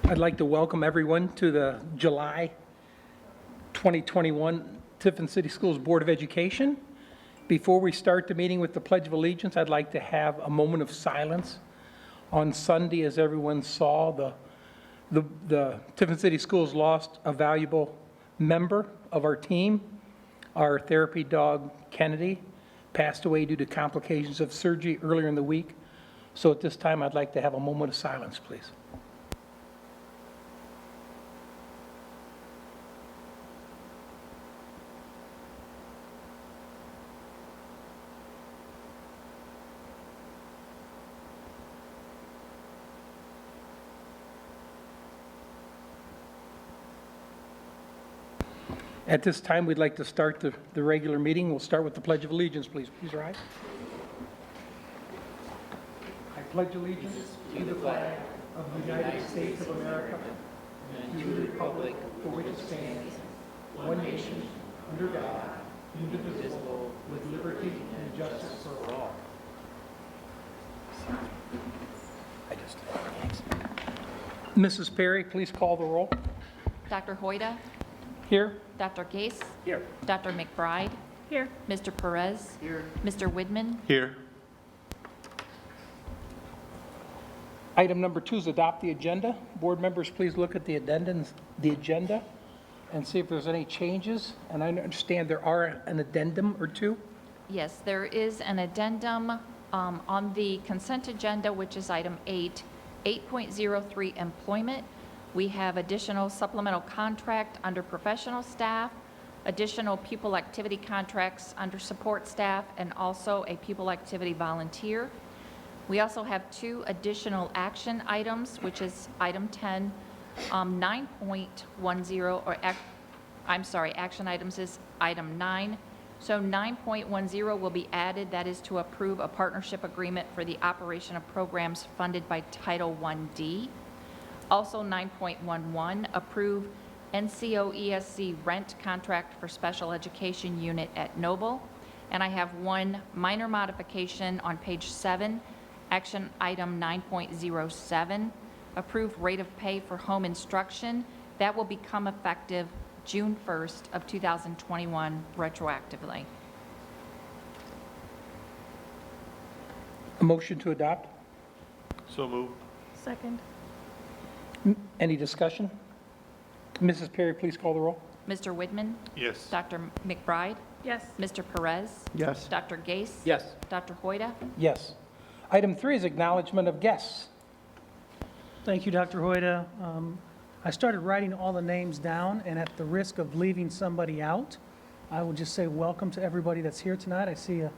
I'd like to welcome everyone to the July 2021 Tiffin City Schools Board of Education. Before we start the meeting with the Pledge of Allegiance, I'd like to have a moment of silence. On Sunday, as everyone saw, the Tiffin City Schools lost a valuable member of our team. Our therapy dog, Kennedy, passed away due to complications of surgery earlier in the week. So at this time, I'd like to have a moment of silence, please. At this time, we'd like to start the regular meeting. We'll start with the Pledge of Allegiance, please. Please rise. I pledge allegiance to the flag of the United States of America and to the republic for which it stands, one nation, under God, indivisible, with liberty and justice for all. Mrs. Perry, please call the roll. Dr. Hoyda, Here. Dr. Gase, Here. Dr. McBride, Here. Mr. Perez, Here. Mr. Widman, Here. Item number 2 is adopt the agenda. Board members, please look at the agenda and see if there's any changes. And I understand there are an addendum or two. Yes, there is an addendum on the consent agenda, which is item 8, 8.03 employment. We have additional supplemental contract under professional staff, additional pupil activity contracts under support staff, and also a pupil activity volunteer. We also have 2 additional action items, which is item 10, 9.10, or I'm sorry, action items is item 9. So 9.10 will be added. That is to approve a partnership agreement for the operation of programs funded by Title 1D. Also 9.11, approve NCOESC rent contract for special education unit at Noble. And I have 1 minor modification on page 7, action item 9.07, approve rate of pay for home instruction. That will become effective June 1st of 2021 retroactively. A motion to adopt. So moved. Second. Any discussion? Mrs. Perry, please call the roll. Mr. Widman, Yes. Dr. McBride, Yes. Mr. Perez, Yes. Dr. Gase, Yes. Dr. Hoyda. Yes. Item 3 is acknowledgement of guests. Thank you, Dr. Hoyda. I started writing all the names down, and at the risk of leaving somebody out, I will just say welcome to everybody that's here tonight. I see a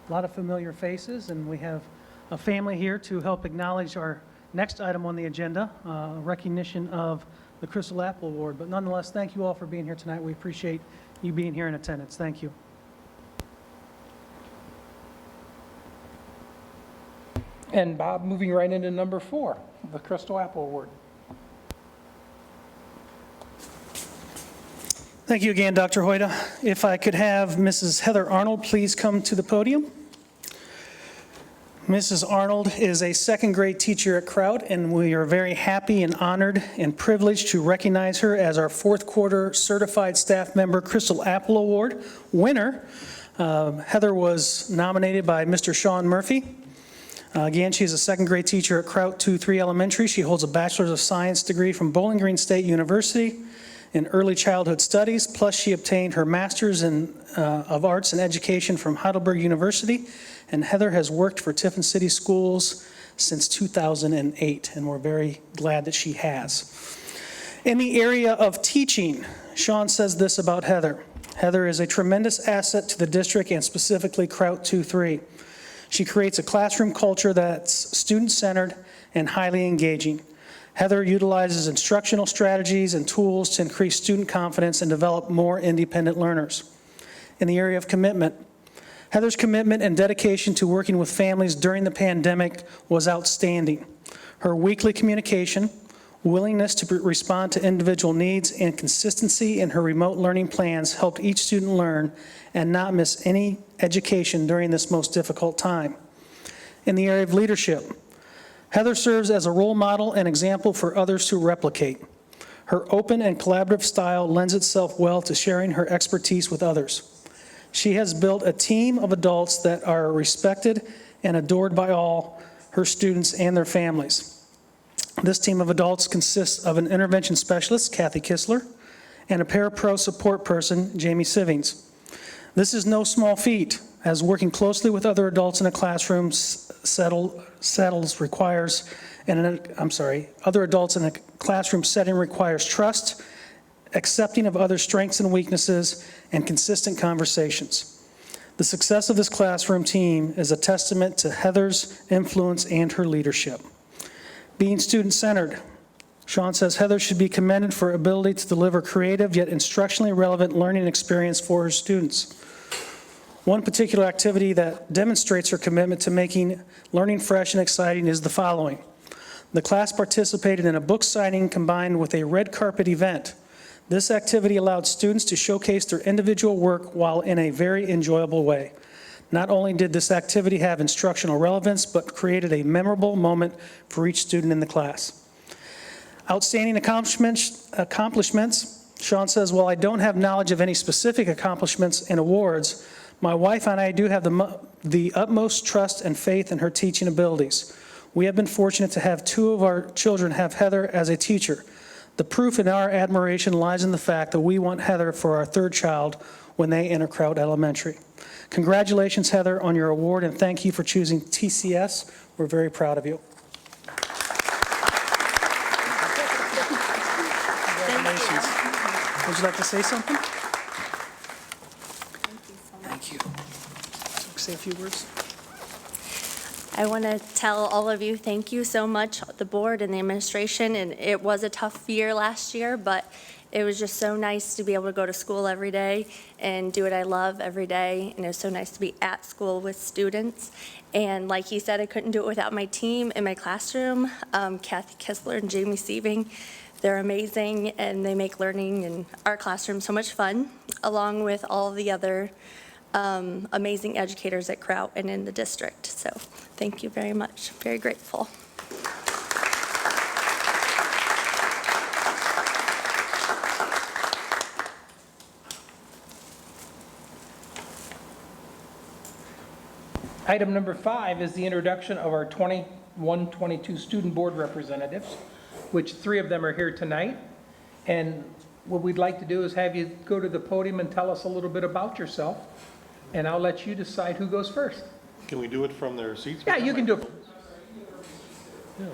lot of familiar faces, and we have a family here to help acknowledge our next item on the agenda, recognition of the Crystal Apple Award. But nonetheless, thank you all for being here tonight. We appreciate you being here in attendance. Thank you. And Bob, moving right into number 4, the Crystal Apple Award. Thank you again, Dr. Hoyda. If I could have Mrs. Heather Arnold please come to the podium. Mrs. Arnold is a second-grade teacher at Kraut, and we are very happy and honored and privileged to recognize her as our 4th quarter Certified Staff Member Crystal Apple Award winner. Heather was nominated by Mr. Sean Murphy. Again, she is a second-grade teacher at Kraut 2-3 Elementary. She holds a Bachelor's of Science degree from Bowling Green State University in Early Childhood Studies, plus she obtained her Master's of Arts in Education from Heidelberg University. And Heather has worked for Tiffin City Schools since 2008, and we're very glad that she has. In the area of teaching, Sean says this about Heather. Heather is a tremendous asset to the district and specifically Kraut 2-3. She creates a classroom culture that's student-centered and highly engaging. Heather utilizes instructional strategies and tools to increase student confidence and develop more independent learners. In the area of commitment, Heather's commitment and dedication to working with families during the pandemic was outstanding. Her weekly communication, willingness to respond to individual needs, and consistency in her remote learning plans helped each student learn and not miss any education during this most difficult time. In the area of leadership, Heather serves as a role model and example for others to replicate. Her open and collaborative style lends itself well to sharing her expertise with others. She has built a team of adults that are respected and adored by all her students and their families. This team of adults consists of an intervention specialist, Kathy Kistler, and a parapro support person, Jamie Sivings. This is no small feat, as working closely with other adults in a classroom other adults in a classroom setting requires trust, accepting of others' strengths and weaknesses, and consistent conversations. The success of this classroom team is a testament to Heather's influence and her leadership. Being student-centered, Sean says Heather should be commended for her ability to deliver creative yet instructionally relevant learning experience for her students. One particular activity that demonstrates her commitment to making learning fresh and exciting is the following. The class participated in a book signing combined with a red carpet event. This activity allowed students to showcase their individual work while in a very enjoyable way. Not only did this activity have instructional relevance, but created a memorable moment for each student in the class. Outstanding accomplishments, Sean says, while I don't have knowledge of any specific accomplishments and awards, my wife and I do have the utmost trust and faith in her teaching abilities. We have been fortunate to have 2 of our children have Heather as a teacher. The proof in our admiration lies in the fact that we want Heather for our 3rd child when they enter Kraut Elementary. Congratulations, Heather, on your award, and thank you for choosing TCS. We're very proud of you. Congratulations. Would you like to say something? Thank you. Say a few words. I want to tell all of you, thank you so much, the board and the administration. And it was a tough year last year, but it was just so nice to be able to go to school every day and do what I love every day. And it was so nice to be at school with students. And like he said, I couldn't do it without my team in my classroom, Kathy Kistler and Jamie Sieving. They're amazing, and they make learning in our classroom so much fun, along with all the other amazing educators at Kraut and in the district. So thank you very much. Very grateful. Item number 5 is the introduction of our 21-22 student board representatives, which 3 of them are here tonight. And what we'd like to do is have you go to the podium and tell us a little bit about yourself, and I'll let you decide who goes first. Can we do it from their seats? Yeah, you can do it. Yeah.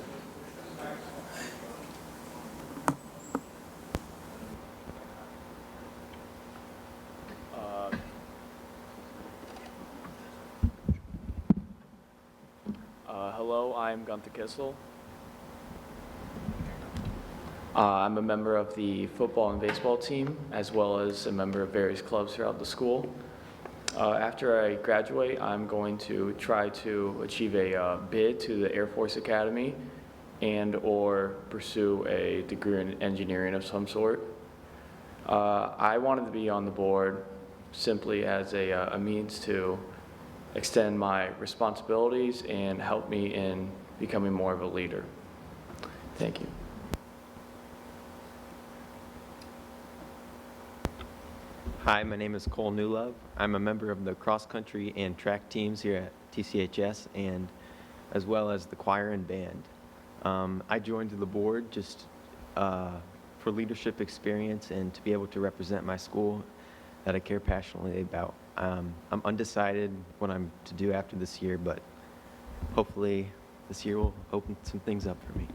Hello, I'm Gunther Kissel. I'm a member of the football and baseball team, as well as a member of various clubs throughout the school. After I graduate, I'm going to try to achieve a bid to the Air Force Academy and/or pursue a degree in engineering of some sort. I wanted to be on the board simply as a means to extend my responsibilities and help me in becoming more of a leader. Thank you. Hi, my name is Cole Newlove. I'm a member of the cross-country and track teams here at TCHS, and as well as the choir and band. I joined the board just for leadership experience and to be able to represent my school that I care passionately about. I'm undecided what I'm to do after this year, but hopefully this year will open some things up for me.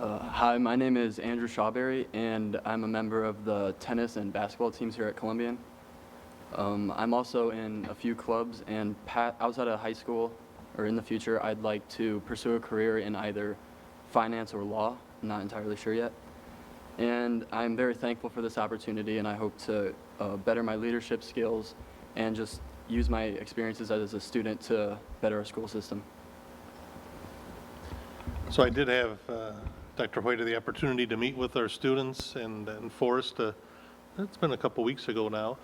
Hi, my name is Andrew Shawberry, and I'm a member of the tennis and basketball teams here at Columbian. I'm also in a few clubs, and outside of high school, or in the future, I'd like to pursue a career in either finance or law. I'm not entirely sure yet. And I'm very thankful for this opportunity, and I hope to better my leadership skills and just use my experiences as a student to better our school system. So I did have Dr. Hoyt the opportunity to meet with our students and Forrest. It's been a couple weeks ago now.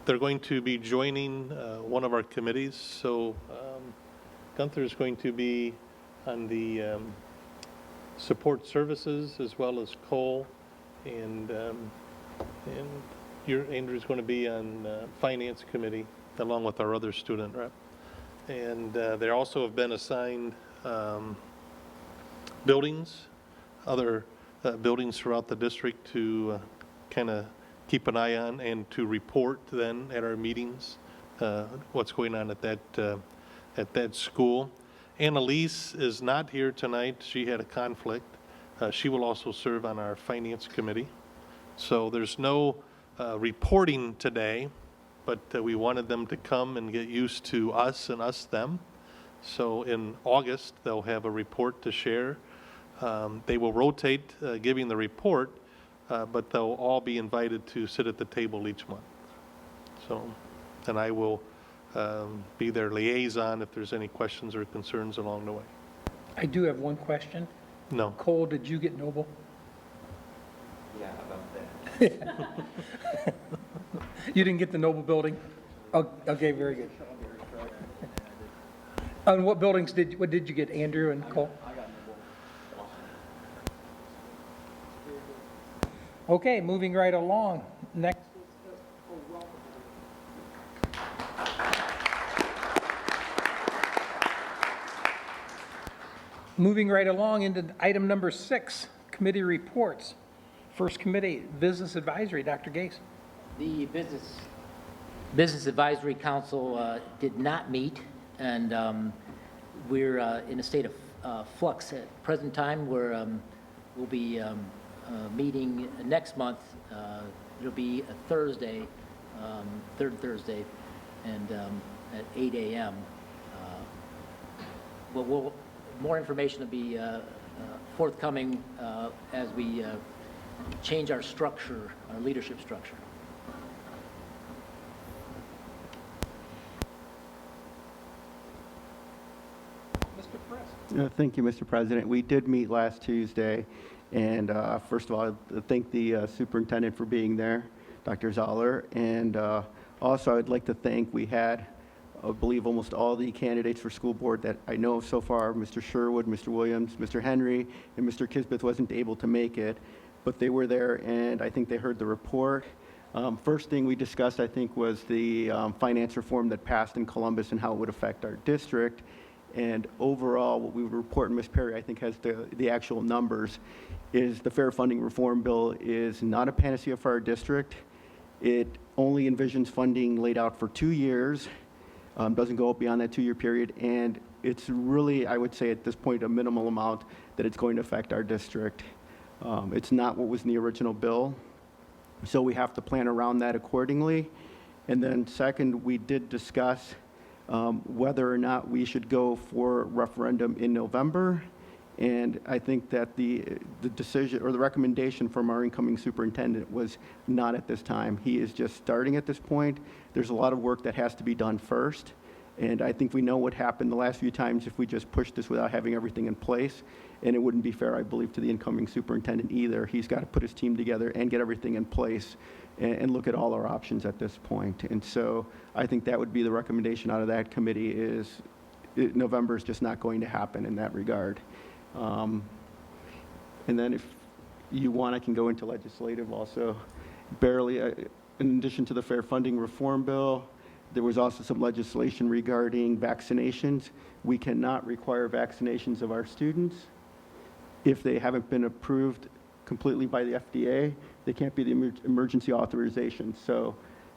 They're going to be joining one of our committees, so Gunther is going to be on the support services, as well as Cole, and Andrew's going to be on finance committee, along with our other student rep. And there also have been assigned buildings, other buildings throughout the district to kind of keep an eye on and to report then at our meetings what's going on at that school. Annalise is not here tonight. She had a conflict. She will also serve on our finance committee. So there's no reporting today, but we wanted them to come and get used to us and us them. So in August, they'll have a report to share. They will rotate giving the report, but they'll all be invited to sit at the table each month. So, and I will be their liaison if there's any questions or concerns along the way. I do have one question. No. Cole, did you get Noble? Yeah, about that. You didn't get the Noble building? Oh, okay, very good. And what buildings what did you get, Andrew and Cole? Okay, moving right along. Next. Moving right along into item number 6, committee reports. First committee, Business Advisory, Dr. Gase. The Business Advisory Council did not meet, and we're in a state of flux at present time. We'll be meeting next month. It'll be a Thursday, third Thursday, and at 8 a.m. But more information will be forthcoming as we change our structure, our leadership structure. Mr. Press. Thank you, Mr. President. We did meet last Tuesday, and first of all, I thank the superintendent for being there, Dr. Zoller, and also I'd like to thank, we had, I believe, almost all the candidates for school board that I know of so far, Mr. Sherwood, Mr. Williams, Mr. Henry, and Mr. Kisbeth wasn't able to make it, but they were there, and I think they heard the report. First thing we discussed, I think, was the finance reform that passed in Columbus and how it would affect our district. And overall, what we would report, and Ms. Perry, I think, has the actual numbers, is the fair funding reform bill is not a panacea for our district. It only envisions funding laid out for 2 years, doesn't go beyond that 2-year period, and it's really, I would say at this point, a minimal amount that it's going to affect our district. It's not what was in the original bill, so we have to plan around that accordingly. And then second, we did discuss whether or not we should go for referendum in November. And I think that the decision or the recommendation from our incoming superintendent was not at this time. He is just starting at this point. There's a lot of work that has to be done first. And I think we know what happened the last few times if we just pushed this without having everything in place. And it wouldn't be fair, I believe, to the incoming superintendent either. He's got to put his team together and get everything in place and look at all our options at this point. And so I think that would be the recommendation out of that committee is November is just not going to happen in that regard. And then if you want, I can go into legislative also. Barely, in addition to the fair funding reform bill, there was also some legislation regarding vaccinations. We cannot require vaccinations of our students if they haven't been approved completely by the FDA. They can't be the emergency authorization. So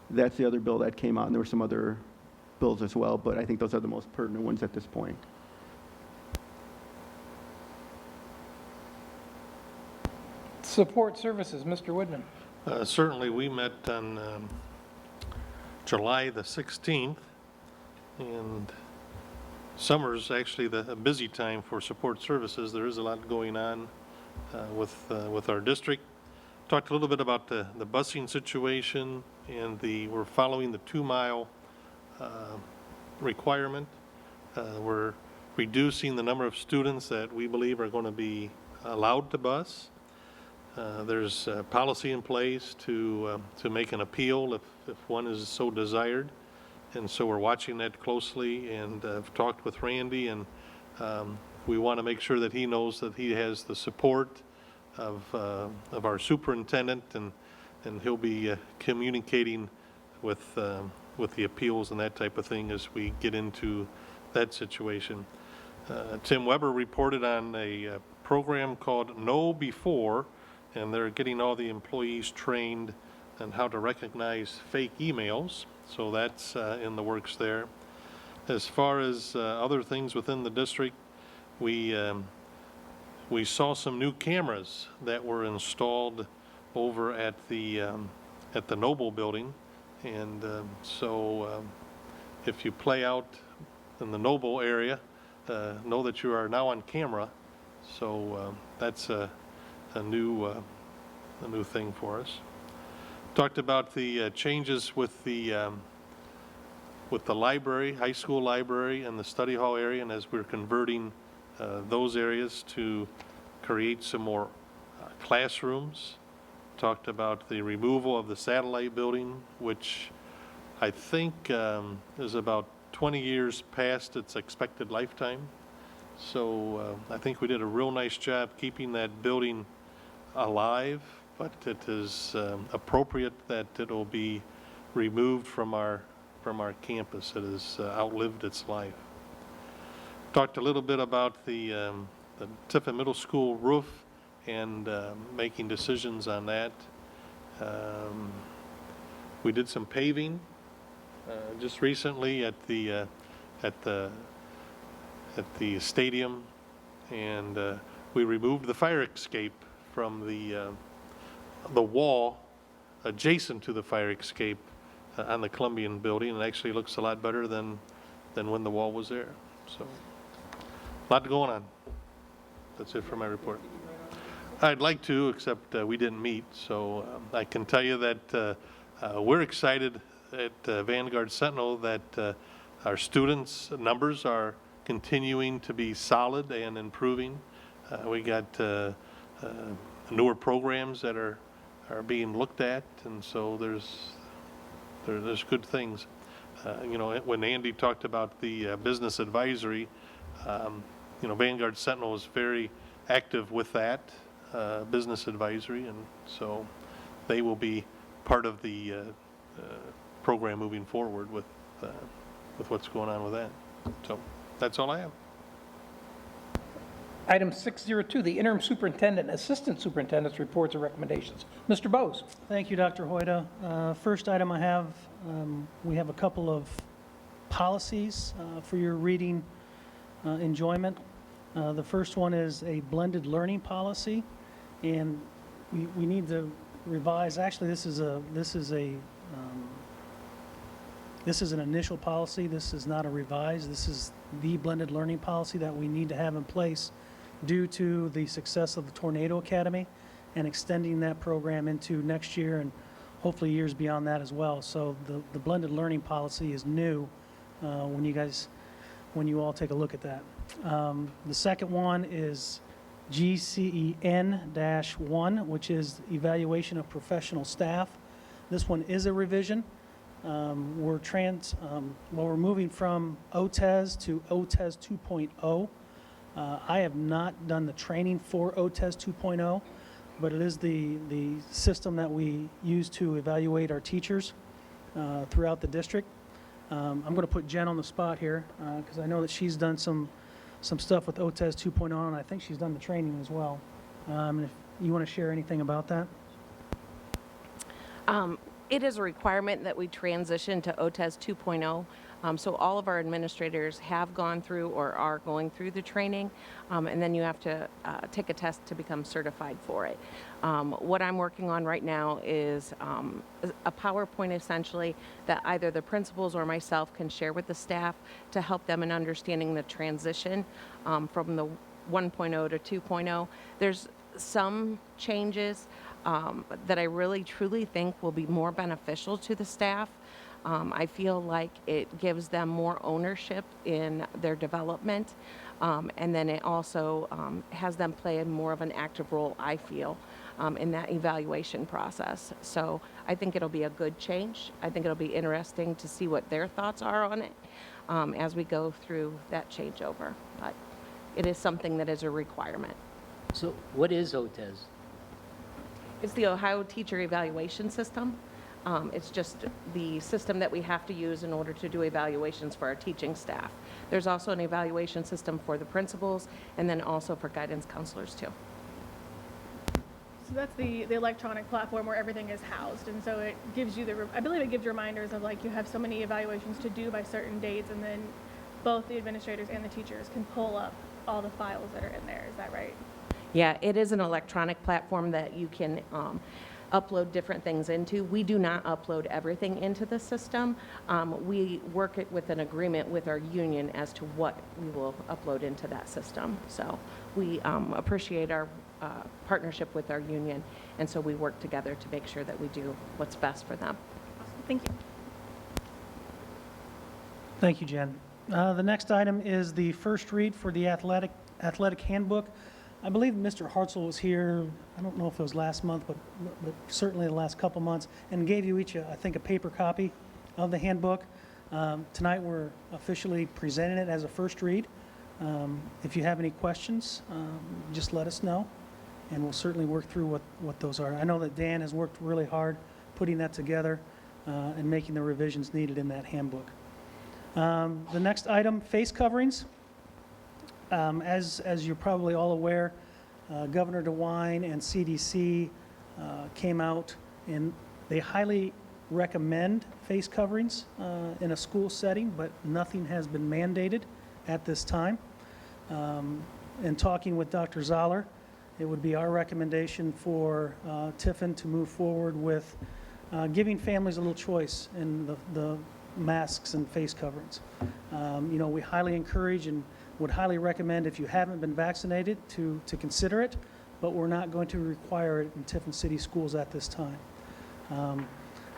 that's the other bill that came out, and there were some other bills as well, but I think those are the most pertinent ones at this point. Support services, Mr. Woodman. Certainly, we met on July the 16th, and summer's actually a busy time for support services. There is a lot going on with our district. Talked a little bit about the busing situation, and we're following the 2-mile requirement. We're reducing the number of students that we believe are going to be allowed to bus. There's a policy in place to make an appeal if one is so desired. And so we're watching that closely, and I've talked with Randy, and we want to make sure that he knows that he has the support of our superintendent, and he'll be communicating with the appeals and that type of thing as we get into that situation. Tim Weber reported on a program called Know Before, and they're getting all the employees trained on how to recognize fake emails. So that's in the works there. As far as other things within the district, we saw some new cameras that were installed over at the Noble building, and so if you play out in the Noble area, know that you are now on camera. So that's a new thing for us. Talked about the changes with the library, high school library, and the study hall area, and as we're converting those areas to create some more classrooms. Talked about the removal of the satellite building, which I think is about 20 years past its expected lifetime. So I think we did a real nice job keeping that building alive, but it is appropriate that it'll be removed from our campus. It has outlived its life. Talked a little bit about the Tiffin Middle School roof and making decisions on that. We did some paving just recently at the stadium, and we removed the fire escape from the wall adjacent to the fire escape on the Columbian building, and it actually looks a lot better than when the wall was there. So a lot going on. That's it for my report. I'd like to, except we didn't meet, so I can tell you that we're excited at Vanguard Sentinel that our students' numbers are continuing to be solid and improving. We got newer programs that are being looked at, and so there's good things. You know, when Andy talked about the business advisory, you know, Vanguard Sentinel is very active with that business advisory, and so they will be part of the program moving forward with what's going on with that. So that's all I have. Item 602, the interim superintendent and assistant superintendent's reports and recommendations. Mr. Bose. Thank you, Dr. Hoyda. First item I have, we have a couple of policies for your reading enjoyment. The first one is a blended learning policy, and we need to revise. Actually, this is an initial policy. This is not a revised. This is the blended learning policy that we need to have in place due to the success of the Tornado Academy and extending that program into next year and hopefully years beyond that as well. So the blended learning policy is new when you all take a look at that. The second one is GCEN-1, which is evaluation of professional staff. This one is a revision. We're moving from OTES to OTES 2.0. I have not done the training for OTES 2.0, but it is the system that we use to evaluate our teachers throughout the district. I'm going to put Jen on the spot here because I know that she's done some stuff with OTES 2.0, and I think she's done the training as well. If you want to share anything about that? It is a requirement that we transition to OTES 2.0. So all of our administrators have gone through or are going through the training, and then you have to take a test to become certified for it. What I'm working on right now is a PowerPoint essentially that either the principals or myself can share with the staff to help them in understanding the transition from the 1.0 to 2.0. There's some changes that I really truly think will be more beneficial to the staff. I feel like it gives them more ownership in their development, and then it also has them play more of an active role, I feel, in that evaluation process. So I think it'll be a good change. I think it'll be interesting to see what their thoughts are on it as we go through that changeover. But it is something that is a requirement. So what is OTES? It's the Ohio Teacher Evaluation System. It's just the system that we have to use in order to do evaluations for our teaching staff. There's also an evaluation system for the principals and then also for guidance counselors too. So that's the electronic platform where everything is housed, and so it gives you I believe it gives reminders of like you have so many evaluations to do by certain dates, and then both the administrators and the teachers can pull up all the files that are in there. Is that right? Yeah, it is an electronic platform that you can upload different things into. We do not upload everything into the system. We work it with an agreement with our union as to what we will upload into that system. So we appreciate our partnership with our union, and so we work together to make sure that we do what's best for them. Thank you. Thank you, Jen. The next item is the first read for the athletic handbook. I believe Mr. Hartzell was here, I don't know if it was last month, but certainly the last couple months, and gave you each, I think, a paper copy of the handbook. Tonight, we're officially presenting it as a first read. If you have any questions, just let us know, and we'll certainly work through what those are. I know that Dan has worked really hard putting that together and making the revisions needed in that handbook. The next item, face coverings. As you're probably all aware, Governor DeWine and CDC came out and they highly recommend face coverings in a school setting, but nothing has been mandated at this time. In talking with Dr. Zoller, it would be our recommendation for Tiffin to move forward with giving families a little choice in the masks and face coverings. We highly encourage and would highly recommend, if you haven't been vaccinated, to consider it, but we're not going to require it in Tiffin City Schools at this time.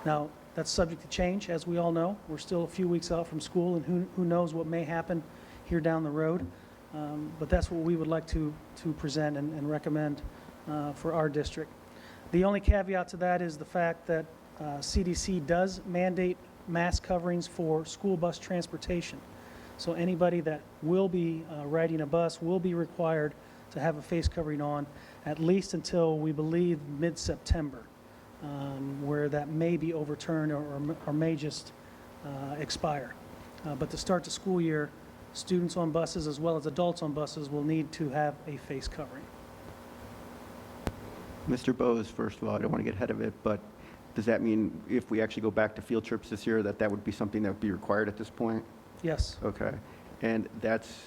Now, that's subject to change, as we all know. We're still a few weeks out from school, and who knows what may happen here down the road. But that's what we would like to present and recommend for our district. The only caveat to that is the fact that CDC does mandate mask coverings for school bus transportation. So anybody that will be riding a bus will be required to have a face covering on at least until, we believe, mid-September, where that may be overturned or may just expire. But to start the school year, students on buses as well as adults on buses will need to have a face covering. Mr. Bose, first of all, I don't want to get ahead of it, but does that mean if we actually go back to field trips this year, that would be something that would be required at this point? Yes. Okay. And that's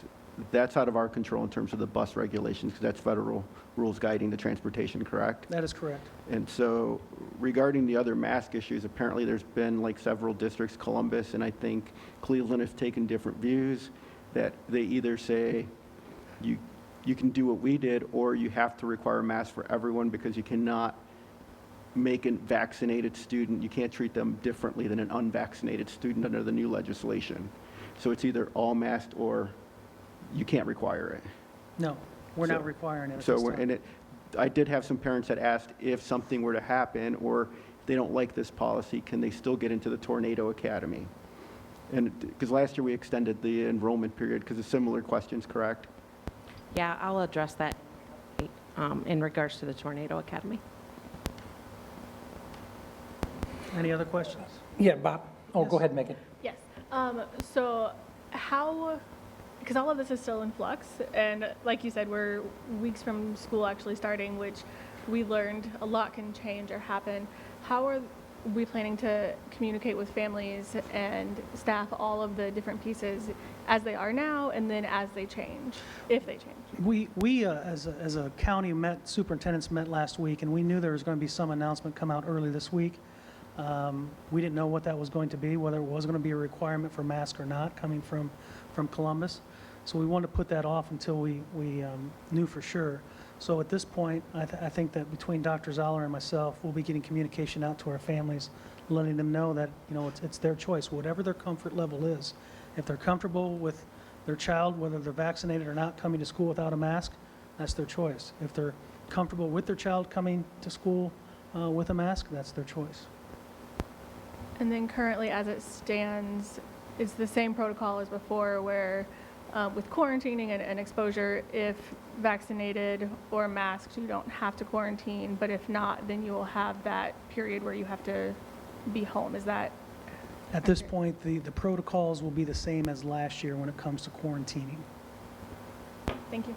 out of our control in terms of the bus regulations, because that's federal rules guiding the transportation, correct? That is correct. And so regarding the other mask issues, apparently there's been like several districts, Columbus and I think Cleveland, have taken different views, that they either say you can do what we did, or you have to require masks for everyone, because you cannot make a vaccinated student, you can't treat them differently than an unvaccinated student under the new legislation. So it's either all masked or you can't require it. No, we're not requiring it at this time. I did have some parents that asked if something were to happen or they don't like this policy, can they still get into the Tornado Academy? And because last year we extended the enrollment period because of similar questions, correct? Yeah, I'll address that in regards to the Tornado Academy. Any other questions? Yeah, Bob. Oh, go ahead, Megan. Yes. So how, because all of this is still in flux, and like you said, we're weeks from school actually starting, which we learned a lot can change or happen. How are we planning to communicate with families and staff all of the different pieces as they are now and then as they change, if they change? We as a county superintendents met last week, and we knew there was going to be some announcement come out early this week. We didn't know what that was going to be, whether it was going to be a requirement for mask or not coming from Columbus. So we wanted to put that off until we knew for sure. So at this point, I think that between Dr. Zoller and myself, we'll be getting communication out to our families, letting them know that, it's their choice, whatever their comfort level is. If they're comfortable with their child, whether they're vaccinated or not, coming to school without a mask, that's their choice. If they're comfortable with their child coming to school with a mask, that's their choice. And then currently, as it stands, it's the same protocol as before, where with quarantining and exposure, if vaccinated or masked, you don't have to quarantine, but if not, then you will have that period where you have to be home. Is that? At this point, the protocols will be the same as last year when it comes to quarantining. Thank you.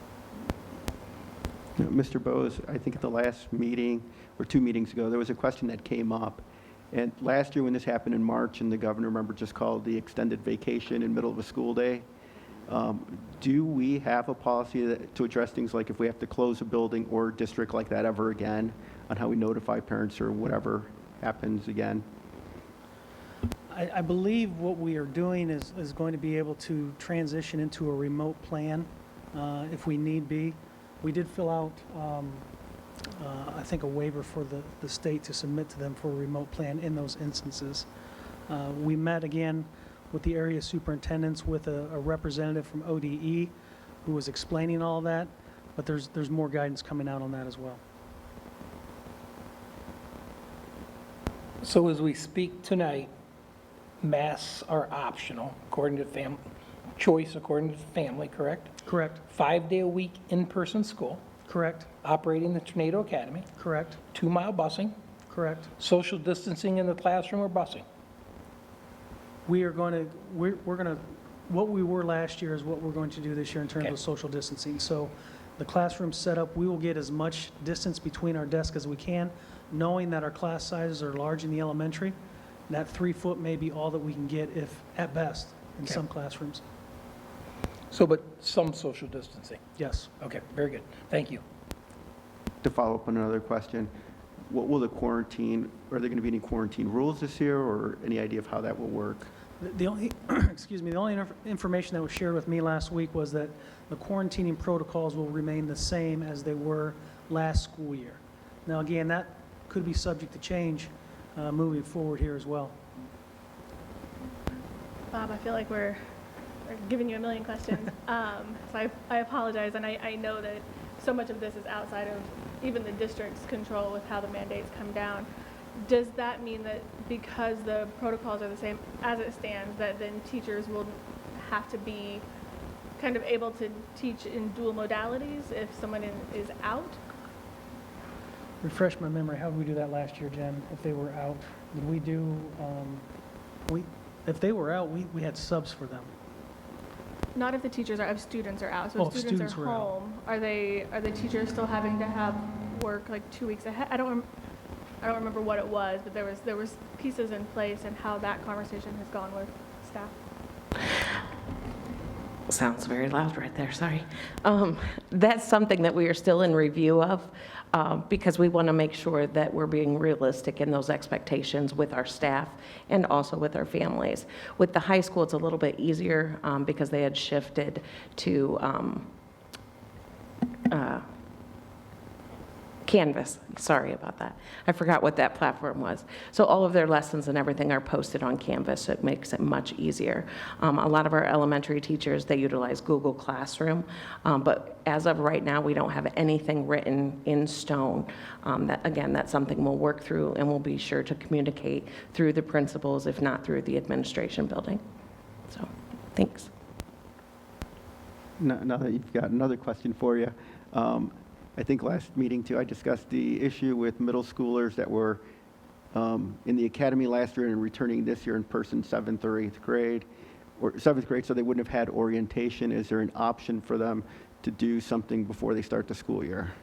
Mr. Bose, I think at the last meeting, or 2 meetings ago, there was a question that came up. And last year when this happened in March, and the governor, remember, just called the extended vacation in middle of a school day, do we have a policy to address things like if we have to close a building or district like that ever again, on how we notify parents or whatever happens again? I believe what we are doing is going to be able to transition into a remote plan if we need be. We did fill out, I think, a waiver for the state to submit to them for a remote plan in those instances. We met again with the area superintendents with a representative from ODE who was explaining all that, but there's more guidance coming out on that as well. So as we speak tonight, masks are optional according to choice according to the family, correct? Correct. 5-day-a-week in-person school, Correct. operating the Tornado Academy, Correct. 2-mile busing, Correct. social distancing in the classroom or busing. We're going to, what we were last year is what we're going to do this year in terms Okay. of social distancing. So the classroom setup, we will get as much distance between our desks as we can, knowing that our class sizes are large in the elementary. And that 3 foot may be all that we can get, if at best, in Okay. some classrooms. So, but some social distancing. Yes. Okay, very good. Thank you. To follow up on another question, what will the quarantine, are there going to be any quarantine rules this year, or any idea of how that will work? The only, excuse me, the only information that was shared with me last week was that the quarantining protocols will remain the same as they were last school year. Now, again, that could be subject to change moving forward here as well. Bob, I feel like we're giving you a million questions. So I apologize, and I know that so much of this is outside of even the district's control with how the mandates come down. Does that mean that because the protocols are the same as it stands, that then teachers will have to be kind of able to teach in dual modalities if someone is out? Refresh my memory, how did we do that last year, Jen, if they were out? Did we do, if they were out, we had subs for them. Not if the teachers are, if students are out. So Oh, if if students students are were out. home, are the teachers still having to have work like 2 weeks ahead? I don't remember what it was, but there was pieces in place, and how that conversation has gone with staff. Sounds very loud right there, sorry. That's something that we are still in review of, because we want to make sure that we're being realistic in those expectations with our staff and also with our families. With the high school, it's a little bit easier because they had shifted to Canvas. Sorry about that. I forgot what that platform was. So all of their lessons and everything are posted on Canvas, so it makes it much easier. A lot of our elementary teachers, they utilize Google Classroom, but as of right now, we don't have anything written in stone. Again, that's something we'll work through, and we'll be sure to communicate through the principals, if not through the administration building. So, thanks. Now that you've got another question for you, I think last meeting too, I discussed the issue with middle schoolers that were in the academy last year and returning this year in person, 7th or 8th grade, or 7th grade, so they wouldn't have had orientation. Is there an option for them to do something before they start the school year?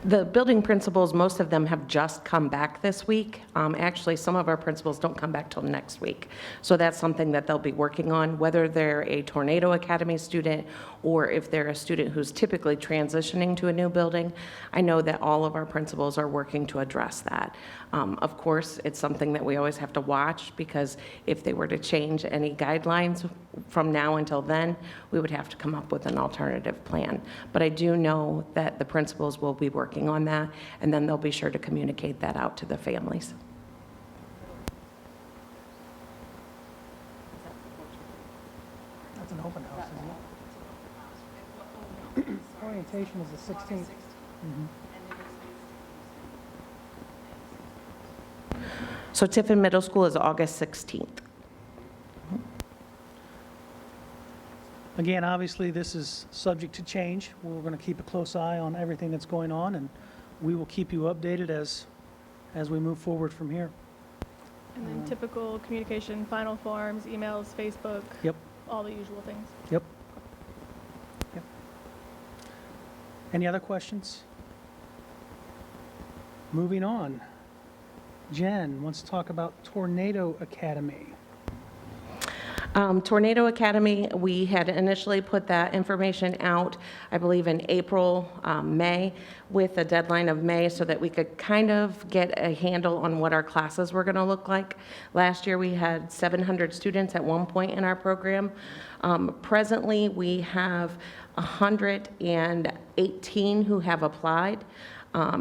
The building principals, most of them have just come back this week. Actually, some of our principals don't come back till next week. So that's something that they'll be working on, whether they're a Tornado Academy student or if they're a student who's typically transitioning to a new building. I know that all of our principals are working to address that. Of course, it's something that we always have to watch, because if they were to change any guidelines from now until then, we would have to come up with an alternative plan. But I do know that the principals will be working on that, and then they'll be sure to communicate that out to the families. That's an open house, isn't it? Orientation is the 16th. So Tiffin Middle School is August 16th. Again, obviously, this is subject to change. We're going to keep a close eye on everything that's going on, and we will keep you updated as we move forward from here. And then typical communication, final forms, emails, Facebook. Yep. All the usual things. Yep. Yep. Any other questions? Moving on. Jen wants to talk about Tornado Academy. Tornado Academy, we had initially put that information out, I believe, in April, May, with a deadline of May, so that we could kind of get a handle on what our classes were going to look like. Last year, we had 700 students at one point in our program. Presently, we have 118 who have applied.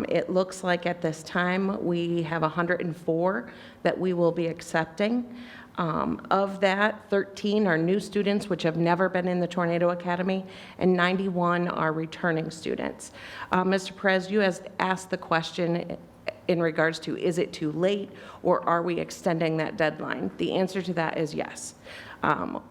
It looks like at this time, we have 104 that we will be accepting. Of that, 13 are new students which have never been in the Tornado Academy, and 91 are returning students. Mr. Perez, you asked the question in regards to, is it too late, or are we extending that deadline? The answer to that is yes.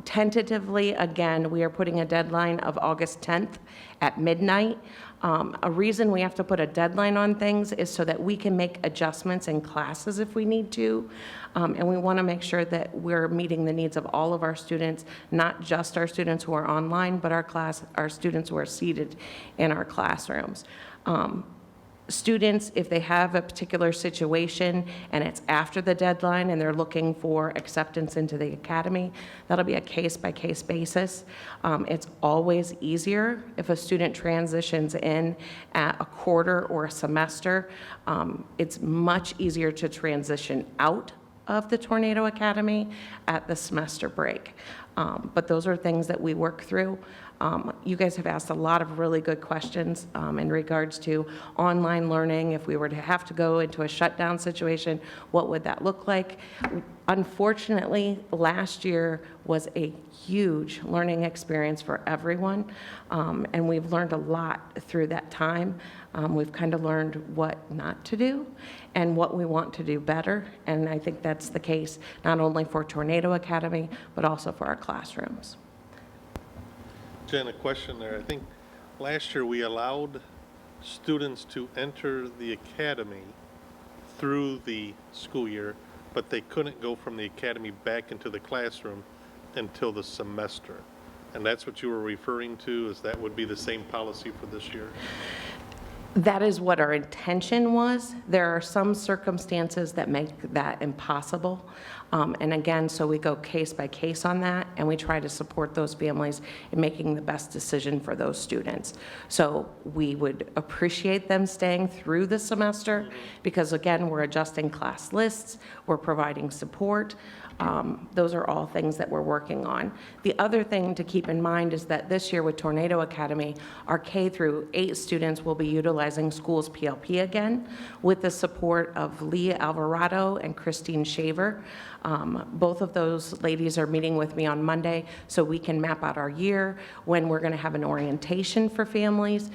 Tentatively, again, we are putting a deadline of August 10th at midnight. A reason we have to put a deadline on things is so that we can make adjustments in classes if we need to. And we want to make sure that we're meeting the needs of all of our students, not just our students who are online, but our students who are seated in our classrooms. Students, if they have a particular situation and it's after the deadline and they're looking for acceptance into the academy, that'll be a case-by-case basis. It's always easier if a student transitions in at a quarter or a semester. It's much easier to transition out of the Tornado Academy at the semester break. But those are things that we work through. You guys have asked a lot of really good questions in regards to online learning. If we were to have to go into a shutdown situation, what would that look like? Unfortunately, last year was a huge learning experience for everyone, and we've learned a lot through that time. We've kind of learned what not to do and what we want to do better, and I think that's the case not only for Tornado Academy, but also for our classrooms. Jen, a question there. I think last year we allowed students to enter the academy through the school year, but they couldn't go from the academy back into the classroom until the semester. And that's what you were referring to, is that would be the same policy for this year? That is what our intention was. There are some circumstances that make that impossible. And again, so we go case by case on that, and we try to support those families in making the best decision for those students. So we would appreciate them staying through the semester, because again, we're adjusting class lists, we're providing support. Those are all things that we're working on. The other thing to keep in mind is that this year with Tornado Academy, our K through 8 students will be utilizing schools PLP again with the support of Leah Alvarado and Christine Shaver. Both of those ladies are meeting with me on Monday so we can map out our year, when we're going to have an orientation for families,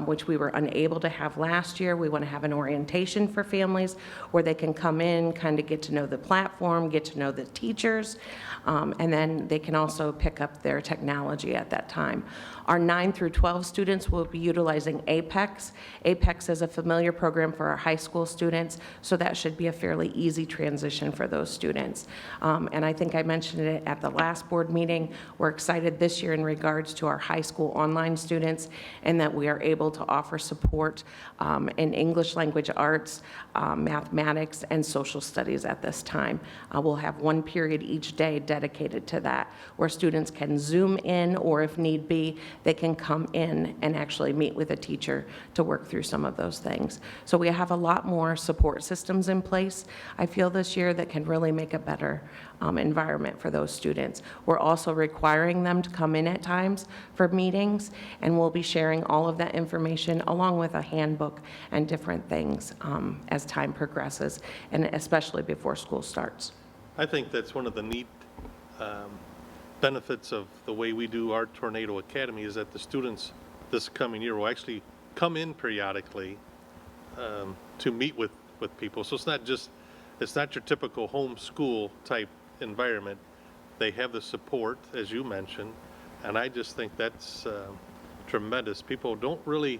which we were unable to have last year. We want to have an orientation for families where they can come in, kind of get to know the platform, get to know the teachers, and then they can also pick up their technology at that time. Our 9 through 12 students will be utilizing Apex. Apex is a familiar program for our high school students, so that should be a fairly easy transition for those students. students. And I think I mentioned it at the last board meeting. We're excited this year in regards to our high school online students and that we are able to offer support in English language arts, mathematics, and social studies at this time. We'll have one period each day dedicated to that, where students can Zoom in, or if need be, they can come in and actually meet with a teacher to work through some of those things. So we have a lot more support systems in place, I feel, this year that can really make a better environment for those students. We're also requiring them to come in at times for meetings, and we'll be sharing all of that information along with a handbook and different things as time progresses, and especially before school starts. I think that's one of the neat benefits of the way we do our Tornado Academy, is that the students this coming year will actually come in periodically to meet with people. So it's not your typical homeschool type environment. They have the support, as you mentioned, and I just think that's tremendous. People don't really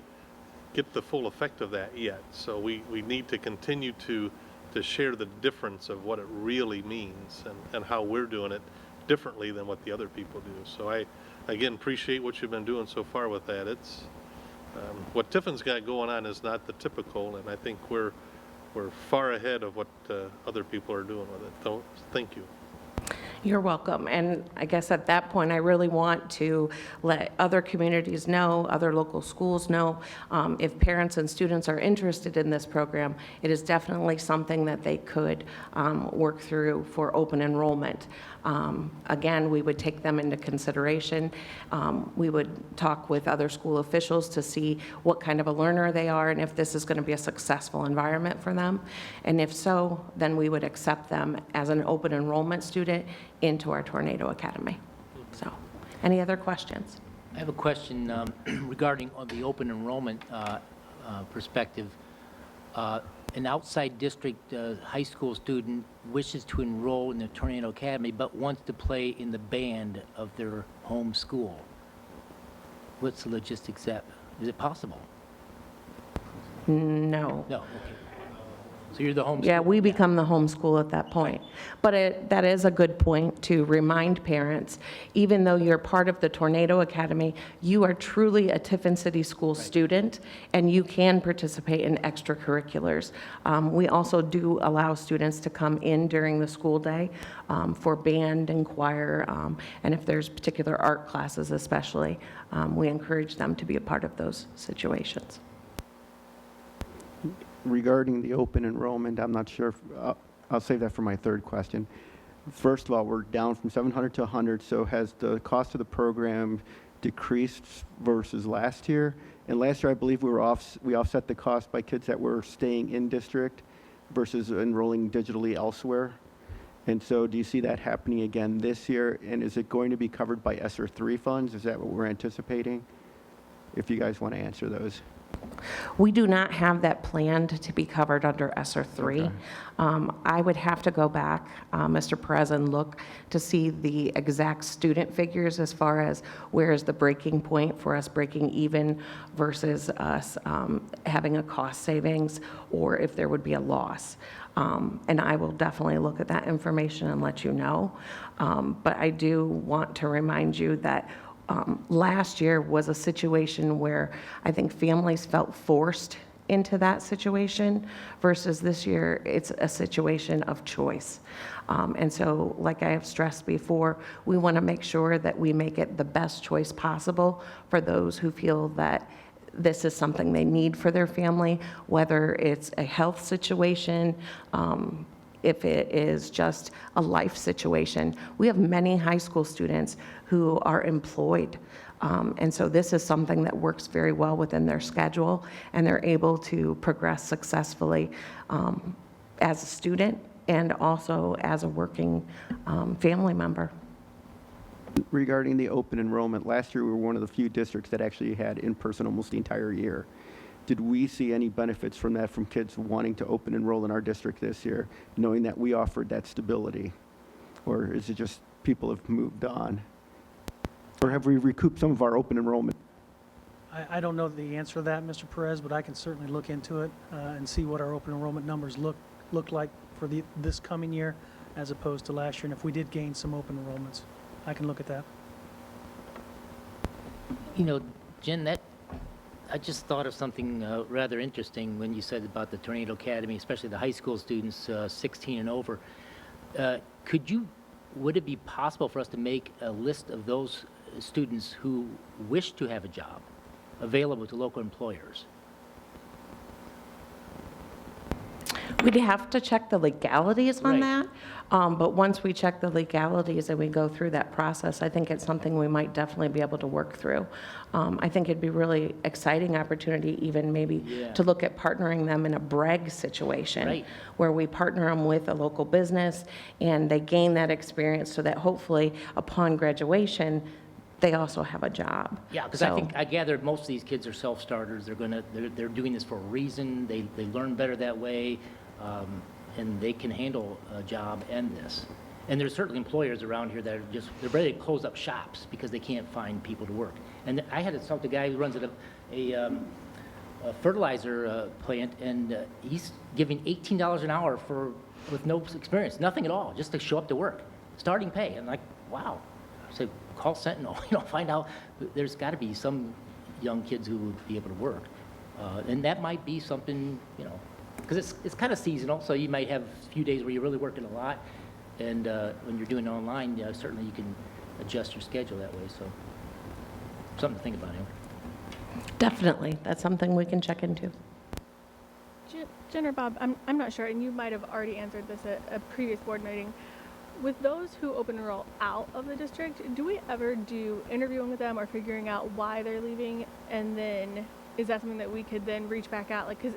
get the full effect of that yet, so we need to continue to share the difference of what it really means and how we're doing it differently than what the other people do. So I, again, appreciate what you've been doing so far with that. It's what Tiffin's got going on is not the typical, and I think we're far ahead of what other people are doing with it. So thank you. You're welcome. And I guess at that point, I really want to let other communities know, other local schools know, if parents and students are interested in this program, it is definitely something that they could work through for open enrollment. Again, we would take them into consideration. We would talk with other school officials to see what kind of a learner they are and if this is going to be a successful environment for them. And if so, then we would accept them as an open enrollment student into our Tornado Academy. So, any other questions? I have a question regarding the open enrollment perspective. An outside district high school student wishes to enroll in the Tornado Academy but wants to play in the band of their home school. What's the logistics that? Is it possible? No. No, okay. So you're the home Yeah, school? we become the homeschool at that point. But that is a good point to remind parents, even though you're part of the Tornado Academy, you are truly a Tiffin City School student, and you can participate in extracurriculars. We also do allow students to come in during the school day for band and choir, and if there's particular art classes especially, we encourage them to be a part of those situations. Regarding the open enrollment, I'm not sure, I'll save that for my third question. First of all, we're down from 700 to 100, so has the cost of the program decreased versus last year? And last year, I believe we offset the cost by kids that were staying in district versus enrolling digitally elsewhere. And so do you see that happening again this year? And is it going to be covered by ESSER 3 funds? Is that what we're anticipating? If you guys want to answer those. We do not have that planned to be covered under ESSER 3. Okay. I would have to go back, Mr. Perez, and look to see the exact student figures as far as where is the breaking point for us breaking even versus us having a cost savings, or if there would be a loss. And I will definitely look at that information and let you know. But I do want to remind you that last year was a situation where I think families felt forced into that situation, versus this year, it's a situation of choice. And so, like I have stressed before, we want to make sure that we make it the best choice possible for those who feel that this is something they need for their family, whether it's a health situation, if it is just a life situation. We have many high school students who are employed. And so this is something that works very well within their schedule, and they're able to progress successfully as a student and also as a working family member. Regarding the open enrollment, last year we were one of the few districts that actually had in-person almost the entire year. Did we see any benefits from that, from kids wanting to open enroll in our district this year, knowing that we offered that stability? Or is it just people have moved on? Or have we recouped some of our open enrollment? I don't know the answer to that, Mr. Perez, but I can certainly look into it and see what our open enrollment numbers look like for this coming year. as opposed to last year, and if we did gain some open enrollments. I can look at that. You know, Jen, I just thought of something rather interesting when you said about the Tornado Academy, especially the high school students, 16 and over. Would it be possible for us to make a list of those students who wish to have a job available to local employers? We'd have to check the legalities on Right. that, but once we check the legalities and we go through that process, I think it's something we might definitely be able to work through. I think it'd be really exciting opportunity even maybe Yeah. to look at partnering them in a brag situation. Right. Where we partner them with a local business and they gain that experience so that hopefully upon graduation, they also have a job. Yeah, because So- I gather most of these kids are self-starters. They're doing this for a reason. They learn better that way, and they can handle a job and this. And there's certainly employers around here that are they're ready to close up shops because they can't find people to work. And I had to talk to a guy who runs a fertilizer plant, and he's giving $18 an hour with no experience, nothing at all, just to show up to work, starting pay. And like, wow. I said, call Sentinel, find out. There's got to be some young kids who would be able to work. And that might be something, because it's kind of seasonal, so you might have a few days where you're really working a lot. And when you're doing it online, certainly you can adjust your schedule that way. So something to think about, Definitely, that's something we can check into. Jen or Bob, I'm not sure, and you might have already answered this at a previous board meeting. With those who open enroll out of the district, do we ever do interviewing with them or figuring out why they're leaving? And then is that something that we could then reach back out? Like, because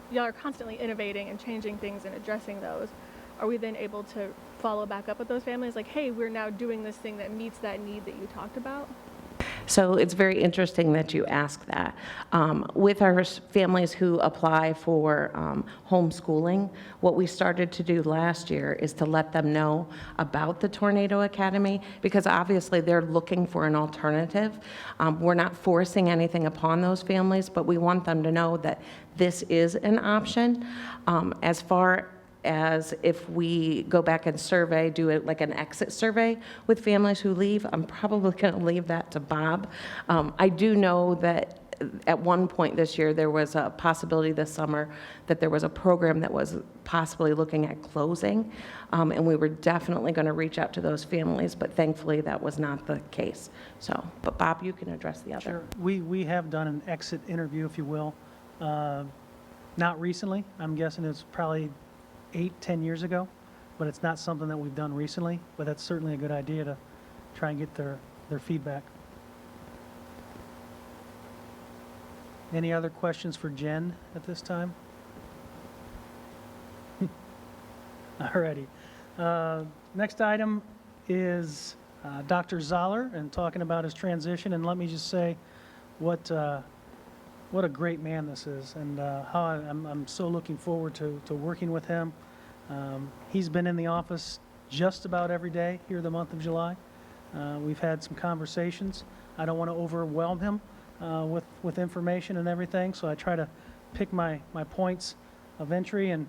y'all are constantly innovating and changing things and addressing those. Are we then able to follow back up with those families? Like, hey, we're now doing this thing that meets that need that you talked about? So it's very interesting that you ask that. With our families who apply for homeschooling, what we started to do last year is to let them know about the Tornado Academy, because obviously they're looking for an alternative. We're not forcing anything upon those families, but we want them to know that this is an option. As far as if we go back and survey, do it like an exit survey with families who leave, I'm probably going to leave that to Bob. I do know that at one point this year, there was a possibility this summer that there was a program that was possibly looking at closing, and we were definitely going to reach out to those families, but thankfully that was not the case. So, but Bob, you can address the other. Sure. We have done an exit interview, if you will. Not recently. I'm guessing it's probably 8-10 years ago, but it's not something that we've done recently, but that's certainly a good idea to try and get their feedback. Any other questions for Jen at this time? Alrighty. Next item is Dr. Zoller and talking about his transition, and let me just say what a great man this is, and how I'm so looking forward to working with him. He's been in the office just about every day here the month of July. We've had some conversations. I don't want to overwhelm him with information and everything, so I try to pick my points of entry and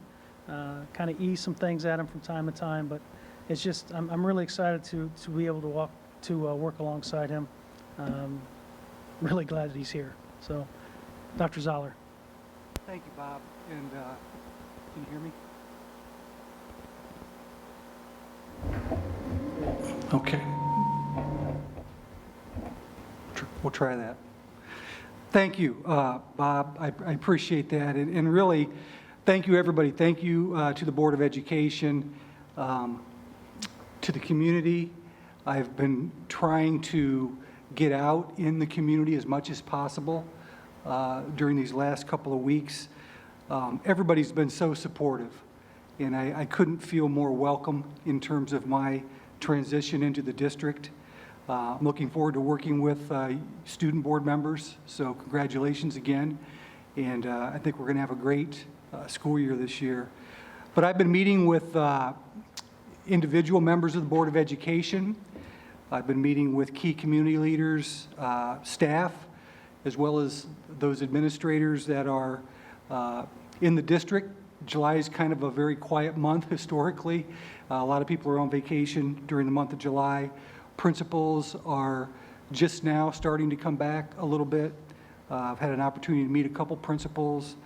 kind of ease some things at him from time to time. But it's just I'm really excited to be able to work alongside him. Really glad that he's here. So, Dr. Zoller. Thank you, Bob. And can you hear me? Okay. We'll try that. Thank you, Bob. I appreciate that. And really, thank you, everybody. Thank you to the Board of Education, to the community. I've been trying to get out in the community as much as possible during these last couple of weeks. Everybody's been so supportive, and I couldn't feel more welcome in terms of my transition into the district. I'm looking forward to working with student board members, so congratulations again. And I think we're going to have a great school year this year. But I've been meeting with individual members of the Board of Education. I've been meeting with key community leaders, staff, as well as those administrators that are in the district July is kind of a very quiet month historically. A lot of people are on vacation during the month of July. Principals are just now starting to come back a little bit. I've had an opportunity to meet a couple principals,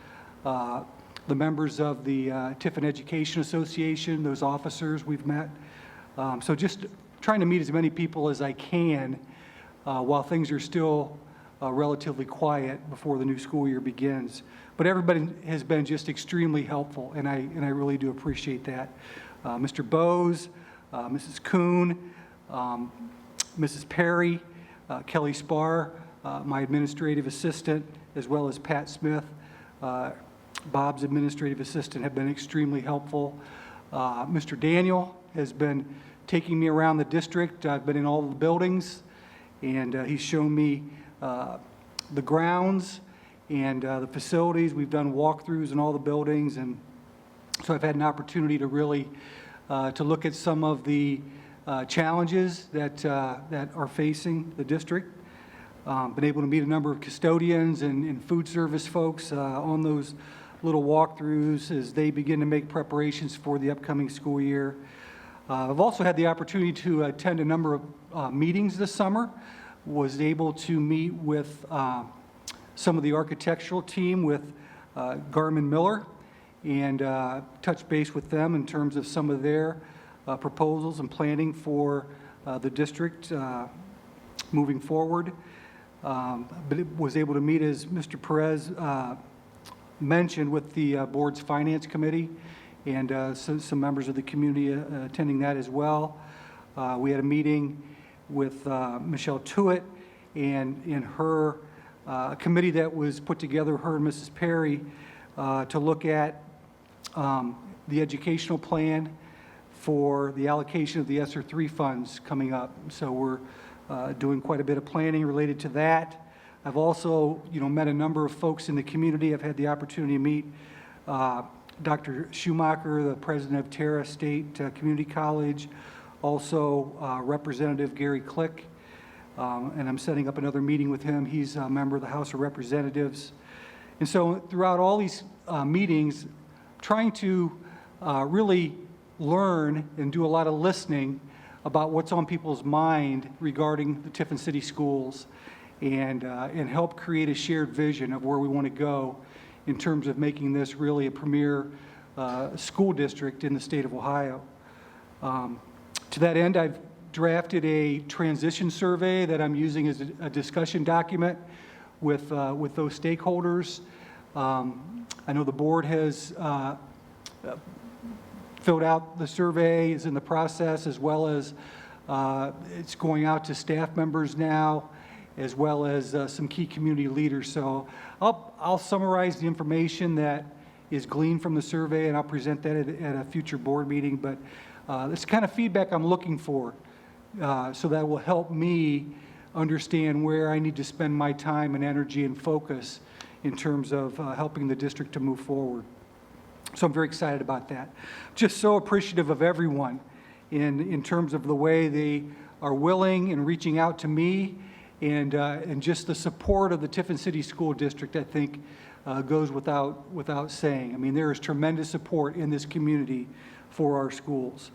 the members of the Tiffin Education Association, those officers we've met. So just trying to meet as many people as I can while things are still relatively quiet before the new school year begins. But everybody has been just extremely helpful, and I really do appreciate that. Mr. Bose, Mrs. Kuhn, Mrs. Perry, Kelly Spar, my administrative assistant, as well as Pat Smith, Bob's administrative assistant, have been extremely helpful. Mr. Daniel has been taking me around the district. I've been in all the buildings, and he's shown me the grounds and the facilities. We've done walkthroughs in all the buildings, and so I've had an opportunity to really to look at some of the challenges that are facing the district. Been able to meet a number of custodians and food service folks on those little walkthroughs as they begin to make preparations for the upcoming school year. I've also had the opportunity to attend a number of meetings this summer. Was able to meet with some of the architectural team with Garmin Miller and touch base with them in terms of some of their proposals and planning for the district moving forward. But it was able to meet, as Mr. Perez mentioned, with the board's finance committee and some members of the community attending that as well. We had a meeting with Michelle Tewitt and in her committee that was put together, her and Mrs. Perry, to look at the educational plan for the allocation of the ESSER 3 funds coming up. So we're doing quite a bit of planning related to that. I've also, met a number of folks in the community. I've had the opportunity to meet Dr. Schumacher, the president of Terra State Community College, also Representative Gary Click, and I'm setting up another meeting with him. He's a member of the House of Representatives. And so throughout all these meetings, trying to really learn and do a lot of listening about what's on people's mind regarding the Tiffin City Schools and help create a shared vision of where we want to go in terms of making this really a premier school district in the state of Ohio. To that end, I've drafted a transition survey that I'm using as a discussion document with those stakeholders. I know the board has filled out the survey, is in the process, as well as it's going out to staff members now, as well as some key community leaders. So I'll summarize the information that is gleaned from the survey, and I'll present that at a future board meeting. But this kind of feedback I'm looking for, so that will help me understand where I need to spend my time and energy and focus in terms of helping the district to move forward. So I'm very excited about that. Just so appreciative of everyone in terms of the way they are willing and reaching out to me, and just the support of the Tiffin City School District, I think, goes without saying. I mean, there is tremendous support in this community for our schools.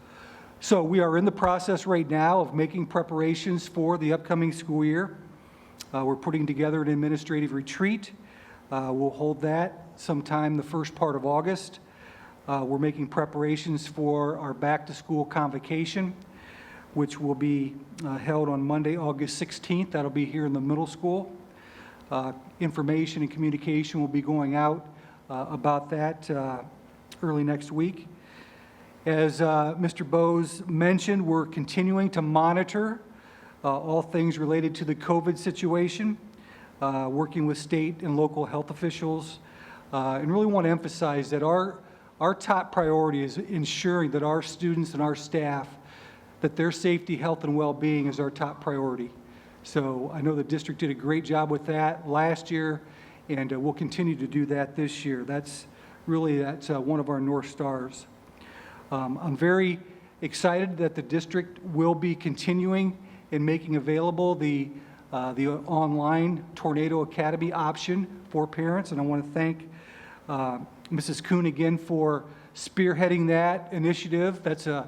So we are in the process right now of making preparations for the upcoming school year. We're putting together an administrative retreat. We'll hold that sometime the first part of August. We're making preparations for our back-to-school convocation, which will be held on Monday, August 16th. That'll be here in the middle school. Information and communication will be going out about that early next week. As Mr. Bose mentioned, we're continuing to monitor all things related to the COVID situation, working with state and local health officials, and really want to emphasize that our top priority is ensuring that our students and our staff, that their safety, health, and well-being is our top priority. So I know the district did a great job with that last year, and we'll continue to do that this year. That's one of our North Stars. I'm very excited that the district will be continuing and making available the online Tornado Academy option for parents, and I want to thank Mrs. Kuhn again for spearheading that initiative. That's a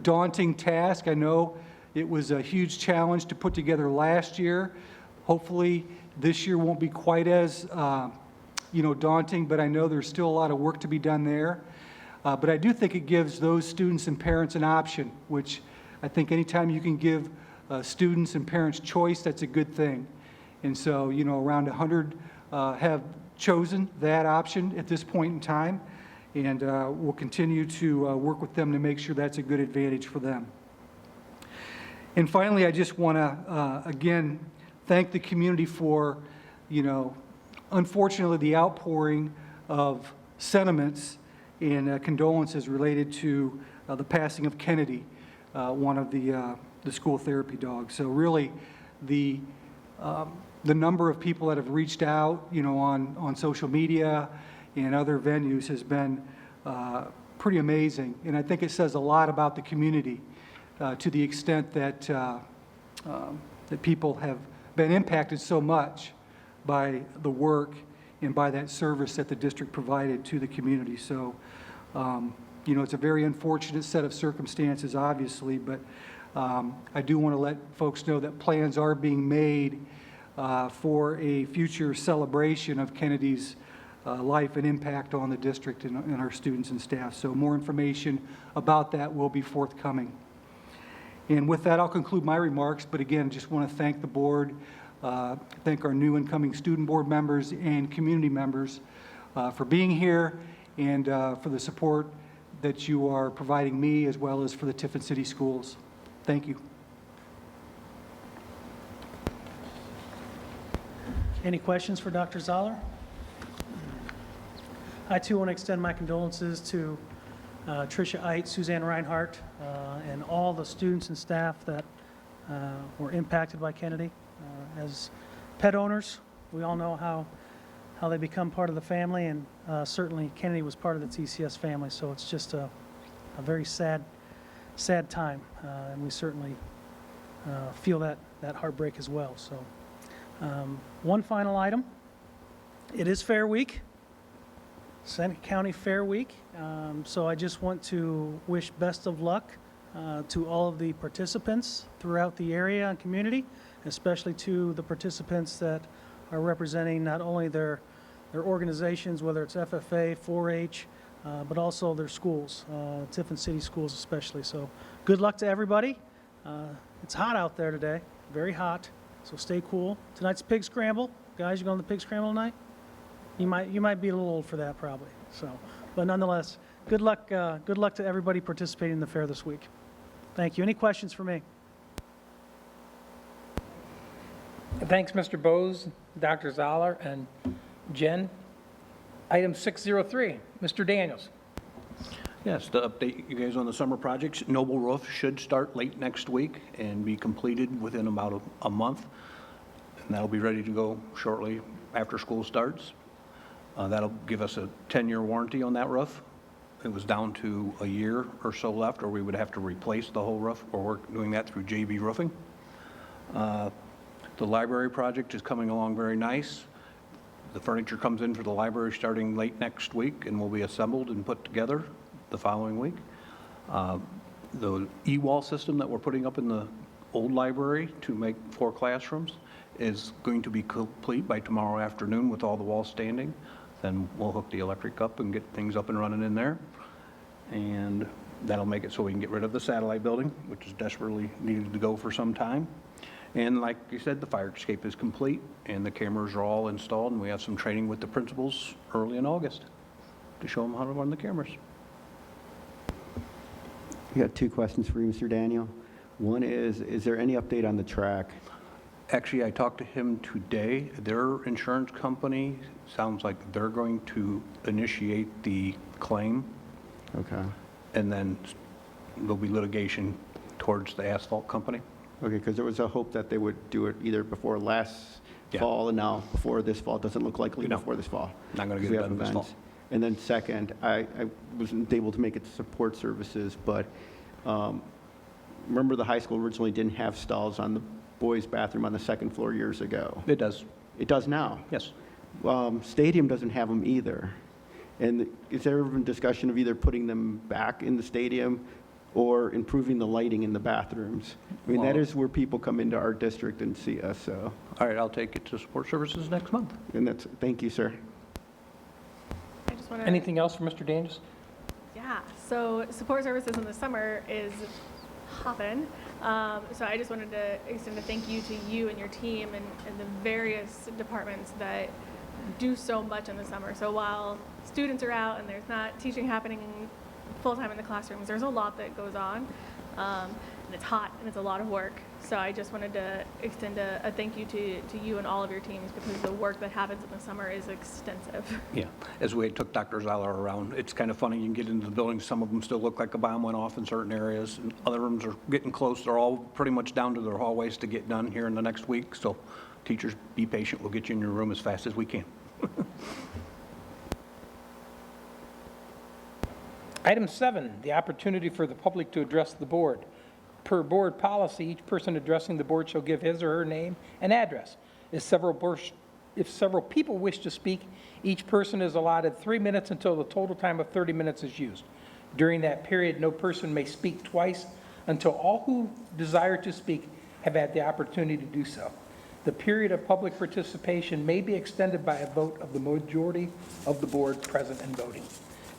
daunting task. I know it was a huge challenge to put together last year. Hopefully, this year won't be quite as daunting, but I know there's still a lot of work to be done there. But I do think it gives those students and parents an option, which I think anytime you can give students and parents choice, that's a good thing. And so, around 100 have chosen that option at this point in time, and we'll continue to work with them to make sure that's a good advantage for them. And finally, I just want to, again, thank the community for, unfortunately, the outpouring of sentiments and condolences related to the passing of Kennedy, one of the school therapy dogs. So really, the number of people that have reached out, on social media and other venues has been pretty amazing. And I think it says a lot about the community to the extent that that people have been impacted so much by the work and by that service that the district provided to the community. So, it's a very unfortunate set of circumstances, obviously, but I do want to let folks know that plans are being made for a future celebration of Kennedy's life and impact on the district and our students and staff. So more information about that will be forthcoming. And with that, I'll conclude my remarks, but again, just want to thank the board, thank our new incoming student board members and community members for being here and for the support that you are providing me as well as for the Tiffin City Schools. Thank you. Any questions for Dr. Zoller? I too want to extend my condolences to Tricia Eit, Suzanne Reinhardt, and all the students and staff that were impacted by Kennedy. As pet owners, we all know how they become part of the family, and certainly Kennedy was part of the TCS family, so it's just a very sad time, and we certainly feel that heartbreak as well. So one final item. It is Fair Week, Seneca County Fair Week, so I just want to wish best of luck to all of the participants throughout the area and community, especially to the participants that are representing not only their organizations, whether it's FFA, 4-H, but also their schools, Tiffin City Schools especially. So good luck to everybody. It's hot out there today, very hot, so stay cool. Tonight's Pig Scramble. Guys, you going to the Pig Scramble tonight? You might be a little old for that probably. So, but nonetheless, good luck to everybody participating in the fair this week. Thank you. Any questions for me? Thanks, Mr. Bose, Dr. Zoller, and Jen. Item 603, Mr. Daniels. Yes, to update you guys on the summer projects, Noble Roof should start late next week and be completed within about a month. And that'll be ready to go shortly after school starts. That'll give us a 10-year warranty on that roof. It was down to a year or so left, or we would have to replace the whole roof, or we're doing that through JB Roofing. The library project is coming along very nice. The furniture comes in for the library starting late next week and will be assembled and put together the following week. The e-wall system that we're putting up in the old library to make 4 classrooms is going to be complete by tomorrow afternoon with all the walls standing. Then we'll hook the electric up and get things up and running in there. And that'll make it so we can get rid of the satellite building, which is desperately needed to go for some time. And like you said, the fire escape is complete and the cameras are all installed, and we have some training with the principals early in August to show them how to run the cameras. I got 2 questions for you, Mr. Daniel. One is there any update on the track? Actually, I talked to him today. Their insurance company sounds like they're going to initiate the claim. Okay. And then there'll be litigation towards the asphalt company. Okay, because there was a hope that they would do it either before last fall and now before this fall. It doesn't look likely before this fall. Not going to get it done this fall. And then second, I wasn't able to make it to support services, but remember the high school originally didn't have stalls on the boys' bathroom on the 2nd floor years ago. It does. It does now? Yes. Stadium doesn't have them either. And is there ever been discussion of either putting them back in the stadium or improving the lighting in the bathrooms? I mean, that Well- is where people come into our district and see us, so. All right, I'll take it to support services next month. And that's, thank you, sir. I just want to. Anything else for Mr. Daniels? Yeah, so support services in the summer is hopping. So I just wanted to extend a thank you to you and your team and the various departments that do so much in the summer. So while students are out and there's not teaching happening full-time in the classrooms, there's a lot that goes on. And it's hot and it's a lot of work. So I just wanted to extend a thank you to you and all of your teams, because the work that happens in the summer is extensive. Yeah, as we took Dr. Zoller around, it's kind of funny, you can get into the building, some of them still look like a bomb went off in certain areas, and other ones are getting close. They're all pretty much down to their hallways to get done here in the next week, so teachers, be patient, we'll get you in your room as fast as we can. Item 7, the opportunity for the public to address the board. Per board policy, each person addressing the board shall give his or her name and address. If several people wish to speak, each person is allotted 3 minutes until the total time of 30 minutes is used. During that period, no person may speak twice until all who desire to speak have had the opportunity to do so. The period of public participation may be extended by a vote of the majority of the board present and voting.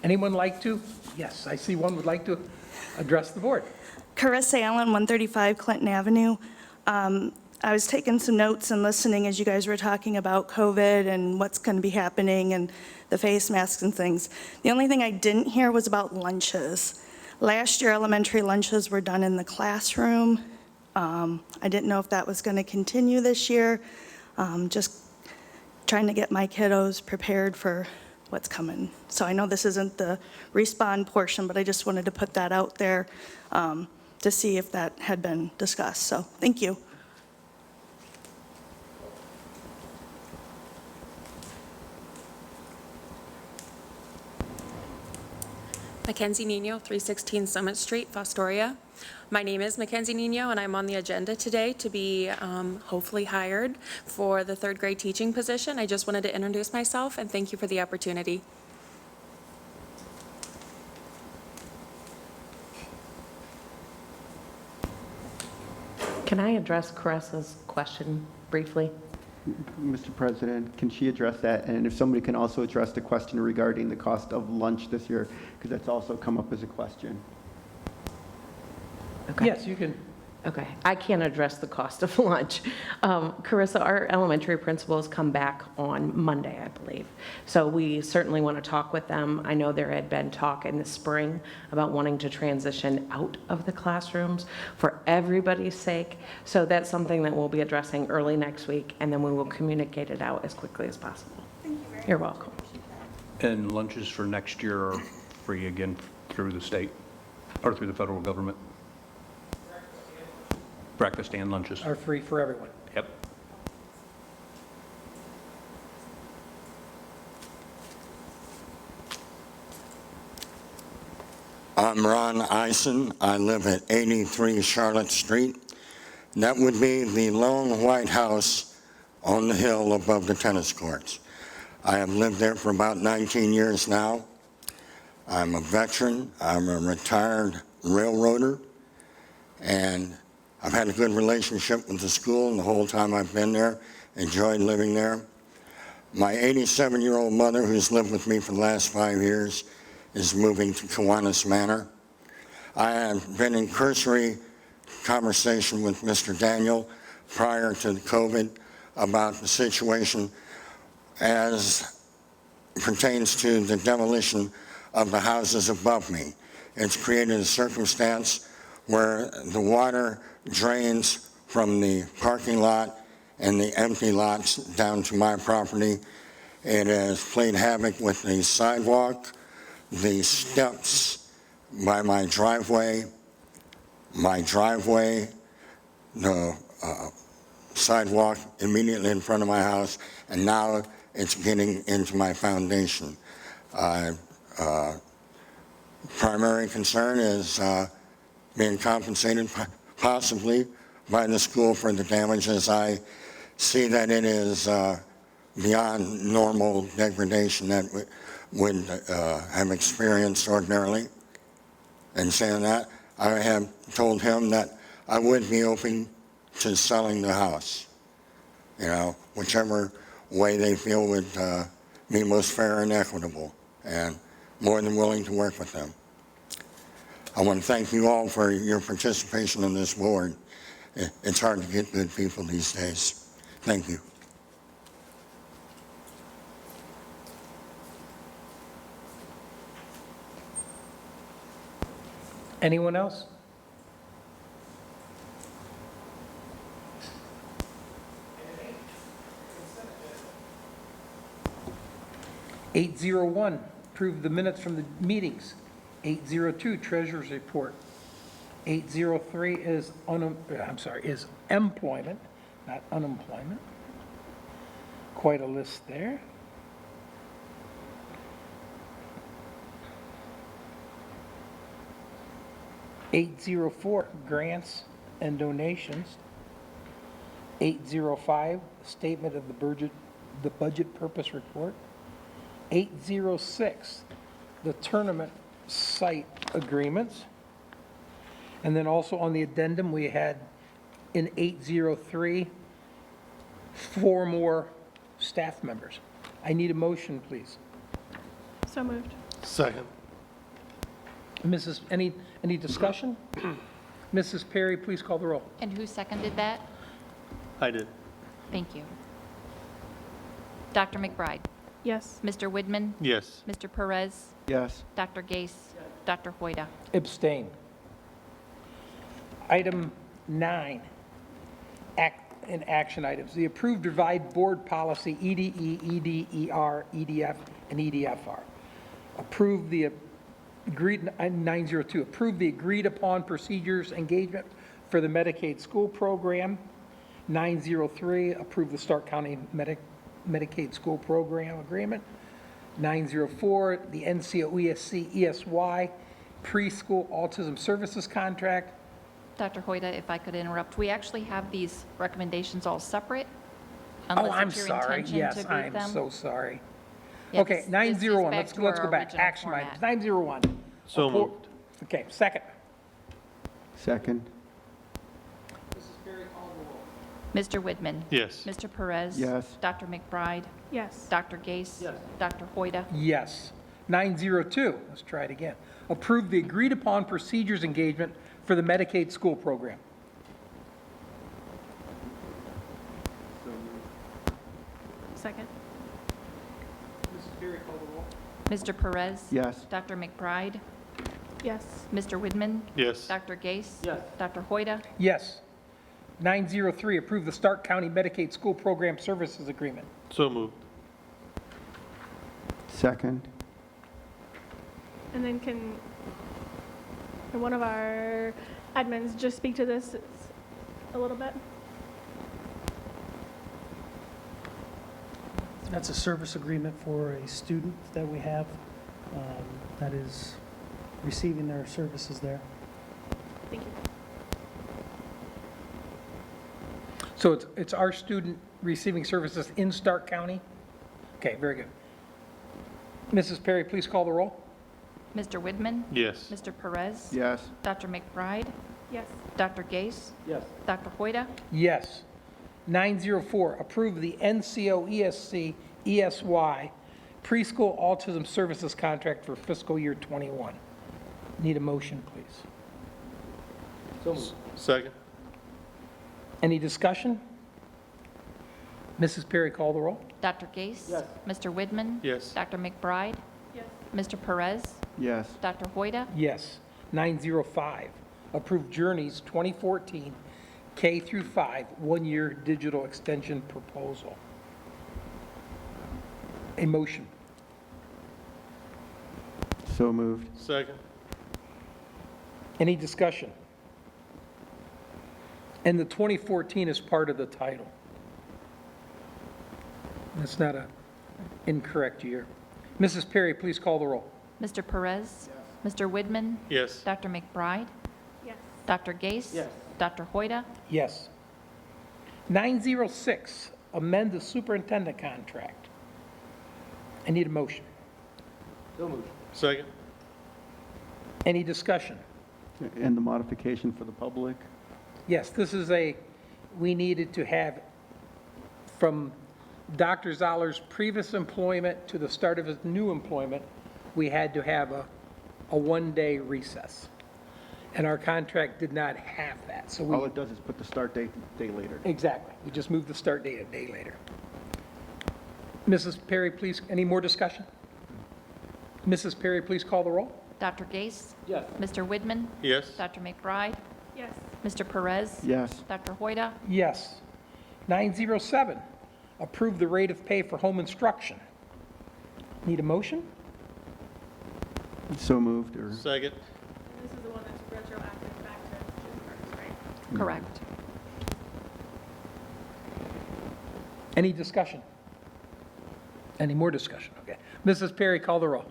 Anyone like to? Yes, I see one would like to address the board. Carissa Allen, 135 Clinton Avenue. I was taking some notes and listening as you guys were talking about COVID and what's going to be happening and the face masks and things. The only thing I didn't hear was about lunches. Last year, elementary lunches were done in the classroom. I didn't know if that was going to continue this year. Just trying to get my kiddos prepared for what's coming. So I know this isn't the respond portion, but I just wanted to put that out there to see if that had been discussed. So thank you. Mackenzie Nino, 316 Summit Street, Fostoria. My name is Mackenzie Nino, and I'm on the agenda today to be hopefully hired for the third grade teaching position. I just wanted to introduce myself and thank you for the opportunity. Can I address Carissa's question briefly? Mr. President, can she address that? And if somebody can also address the question regarding the cost of lunch this year, because that's also come up as a question. Okay. Yes, you can. Okay, I can't address the cost of lunch. Carissa, our elementary principals come back on Monday, I believe. So we certainly want to talk with them. I know there had been talk in the spring about wanting to transition out of the classrooms for everybody's sake. So that's something that we'll be addressing early next week, and then we will communicate it out as quickly as possible. Thank you very much. You're welcome. And lunches for next year are free again through the state, or through the federal government. Breakfast and lunches. Are free for everyone. Yep. I'm Ron Eisen. I live at 83 Charlotte Street. That would be the lone white house on the hill above the tennis courts. I have lived there for about 19 years now. I'm a veteran. I'm a retired railroader, and I've had a good relationship with the school the whole time I've been there, enjoyed living there. My 87-year-old mother, who's lived with me for the last 5 years, is moving to Kiwanis Manor. I have been in cursory conversation with Mr. Daniel prior to the COVID about the situation as pertains to the demolition of the houses above me. It's created a circumstance where the water drains from the parking lot and the empty lots down to my property. It has played havoc with the sidewalk, the steps by my driveway, the sidewalk immediately in front of my house, and now it's getting into my foundation. Primary concern is being compensated possibly by the school for the damages. I see that it is beyond normal degradation that would have experienced ordinarily. In saying that, I have told him that I would be open to selling the house, you know, whichever way they feel would be most fair and equitable, and more than willing to work with them. I want to thank you all for your participation in this board. It's hard to get good people these days. Thank you. Anyone else? (801), approve the minutes from the meetings. 802, treasurer's report. 803 is is employment, not unemployment. Quite a list there. (804), grants and donations. 805, statement of the budget purpose report. 806, the tournament site agreements. And then also on the addendum, we had in 803, 4 more staff members. I need a motion, please. So moved. Second. Mrs., any discussion? Mrs. Perry, please call the roll. And who seconded that? I did. Thank you. Dr. McBride? Yes. Mr. Widman? Yes. Mr. Perez? Yes. Dr. Gase? Dr. Hoyda? Abstain. Item 9, action items. The approved revised board policy EDE, EDER, EDF, and EDFR. Approve the agreed, 902, approve the agreed upon procedures engagement for the Medicaid school program. 903, approve the Stark County Medicaid school program agreement. 904, the NCOESC ESY preschool autism services contract. Dr. Hoyda, if I could interrupt, we actually have these recommendations all separate. Oh, unless I'm it's your sorry. intention Yes, to group I'm them. so sorry. Yeah, Okay, this is 901, back let's to go our back. original Action format. items, 901. So moved. Okay, second. Second. Mr. Widman? Yes. Mr. Perez? Yes. Dr. McBride? Yes. Dr. Gase? Yes. Dr. Hoyda? Yes. 902, let's try it again. Approve the agreed upon procedures engagement for the Medicaid school program. Second. Mr. Perez? Yes. Dr. McBride? Yes. Mr. Widman? Yes. Dr. Gase? Yes. Dr. Hoyda? Yes. 903, approve the Stark County Medicaid school program services agreement. So moved. Second. And then can one of our admins just speak to this a little bit? That's a service agreement for a student that we have that is receiving their services there. Thank you. So it's our student receiving services in Stark County? Okay, very good. Mrs. Perry, please call the roll. Mr. Widman? Yes. Mr. Perez? Yes. Dr. McBride? Yes. Dr. Gase? Yes. Dr. Hoyda? Yes. 904, approve the NCOESC ESY preschool autism services contract for fiscal year '21. Need a motion, please. Second. Any discussion? Mrs. Perry, call the roll. Dr. Gase? Yes. Mr. Widman? Yes. Dr. McBride? Yes. Mr. Perez? Yes. Dr. Hoyda? Yes. 905, approve Journey's 2014 K through 5 one-year digital extension proposal. A motion. So moved. Second. Any discussion? And the 2014 is part of the title. That's not an incorrect year. Mrs. Perry, please call the roll. Mr. Perez? Mr. Widman? Yes. Dr. McBride? Yes. Dr. Gase? Yes. Dr. Hoyda? Yes. 906, amend the superintendent contract. I need a motion. Second. Any discussion? And the modification for the public? Yes, this is we needed to have, from Dr. Zoller's previous employment to the start of his new employment, we had to have a one-day recess. And our contract did not have that, so All it does is put the start date day later. Exactly. We just moved the start date a day later. Mrs. Perry, please, any more discussion? Mrs. Perry, please call the roll. Dr. Gase? Yes. Mr. Widman? Yes. Dr. McBride? Yes. Mr. Perez? Yes. Dr. Hoyda? Yes. 907, approve the rate of pay for home instruction. Need a motion? So moved, or? Second. This is the one that's retroactive back to June 1st, right? Correct. Any discussion? Any more discussion? Okay. Mrs. Perry, call the roll.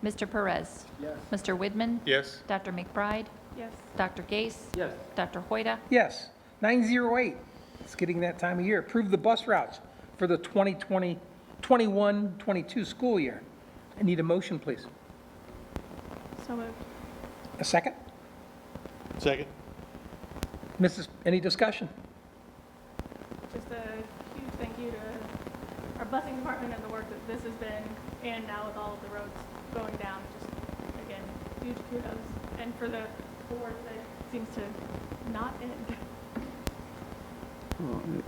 Mr. Perez? Yes. Mr. Widman? Yes. Dr. McBride? Yes. Dr. Gase? Yes. Dr. Hoyda? Yes. 908, it's getting that time of year. Approve the bus routes for the 2021-22 school year. I need a motion, please. So moved. A second? Second. Any discussion? Just a huge thank you to our busing department and the work that this has been, and now with all of the roads going down, just, again, huge kudos. And for the work that seems to not end.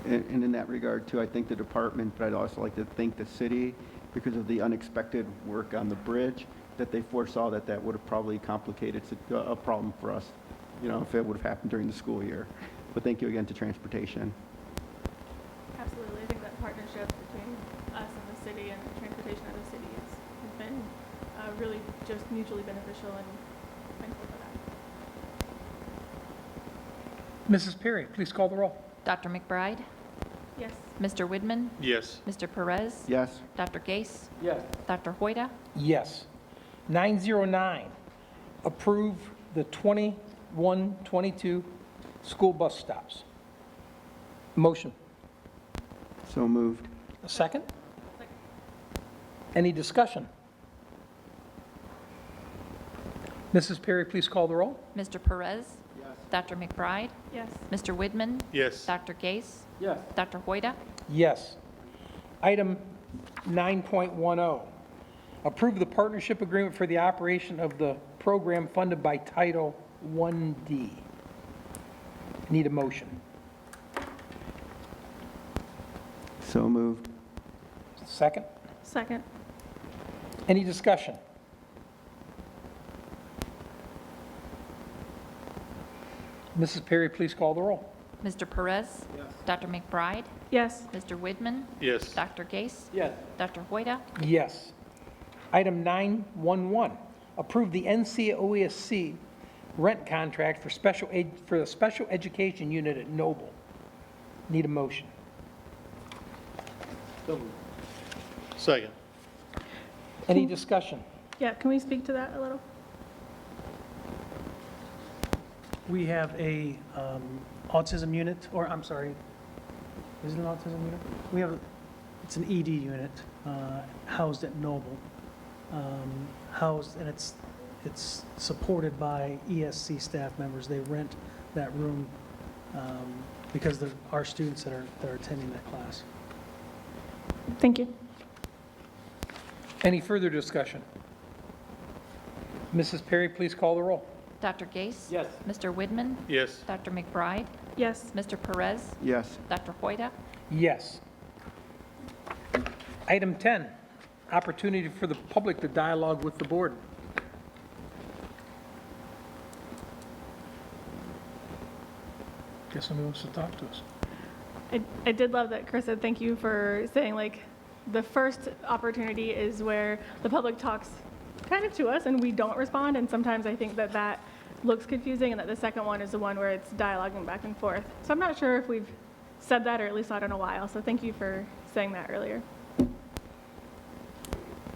And in that regard, too, I think the department, but I'd also like to thank the city because of the unexpected work on the bridge, that they foresaw that that would have probably complicated a problem for us, if it would have happened during the school year. But thank you again to transportation. Absolutely. I think that partnership between us and the city and the transportation of the city has been really just mutually beneficial, and thankful for that. Mrs. Perry, please call the roll. Dr. McBride? Yes. Mr. Widman? Yes. Mr. Perez? Yes. Dr. Gase? Yes. Dr. Hoyda? Yes. 909, approve the 21-22 school bus stops. Motion. So moved. A second? Any discussion? Mrs. Perry, please call the roll. Mr. Perez? Yes. Dr. McBride? Yes. Mr. Widman? Yes. Dr. Gase? Yes. Dr. Hoyda? Yes. Item 9.10, approve the partnership agreement for the operation of the program funded by Title 1D. Need a motion. So moved. Second? Second. Any discussion? Mrs. Perry, please call the roll. Mr. Perez? Yes. Dr. McBride? Yes. Mr. Widman? Yes. Dr. Gase? Yes. Dr. Hoyda? Yes. Item 911, approve the NC-OESC rent contract for the special education unit at Noble. Need a motion. Second. Any discussion? Yeah, can we speak to that a little? We have a autism unit, or I'm sorry, is it an autism unit? It's an ED unit housed at Noble, and it's supported by ESC staff members. They rent that room because our students that are attending that class. Thank you. Any further discussion? Mrs. Perry, please call the roll. Dr. Gase? Yes. Mr. Widman? Yes. Dr. McBride? Yes. Mr. Perez? Yes. Dr. Hoyda? Yes. Item 10, opportunity for the public to dialogue with the board. Guess somebody wants to talk to us. I did love that Chris said thank you for saying, like, the first opportunity is where the public talks kind of to us and we don't respond, and sometimes I think that looks confusing, and that the second one is the one where it's dialoguing back and forth. So I'm not sure if we've said that, or at least not in a while, so thank you for saying that earlier.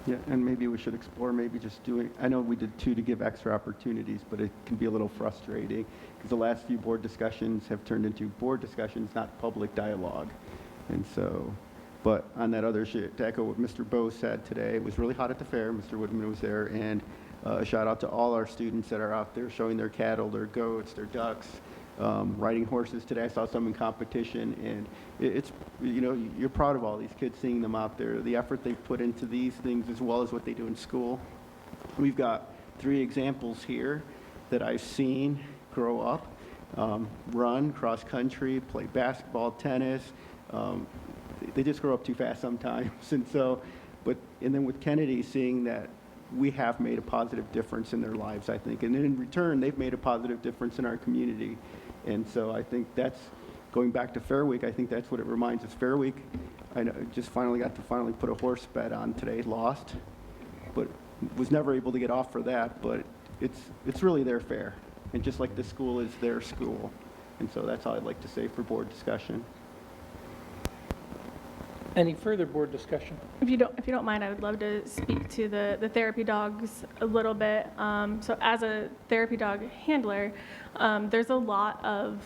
Yeah, and maybe we should explore maybe just doing, I know we did 2 to give extra opportunities, but it can be a little frustrating because the last few board discussions have turned into board discussions, not public dialogue. And so But on that other shit, to echo what Mr. Bowe said today, it was really hot at the fair. Mr. Woodman was there, and a shout out to all our students that are out there showing their cattle, their goats, their ducks, riding horses today. I saw some in competition, and it's, you know, you're proud of all these kids, seeing them out there, the effort they put into these things as well as what they do in school. We've got 3 examples here that I've seen grow up, run, cross country, play basketball, tennis. They just grow up too fast sometimes. And so, and then with Kennedy, seeing that we have made a positive difference in their lives, I think. And then in return, they've made a positive difference in our community. And so I think that's, going back to Fair Week, I think that's what it reminds us. Fair Week, I know, just finally got to put a horse bet on today, lost, but was never able to get off for that. But it's really their fair. And just like the school is their school. And so that's all I'd like to say for board discussion. Any further board discussion? If you don't mind, I would love to speak to the therapy dogs a little bit. So as a therapy dog handler, there's a lot of,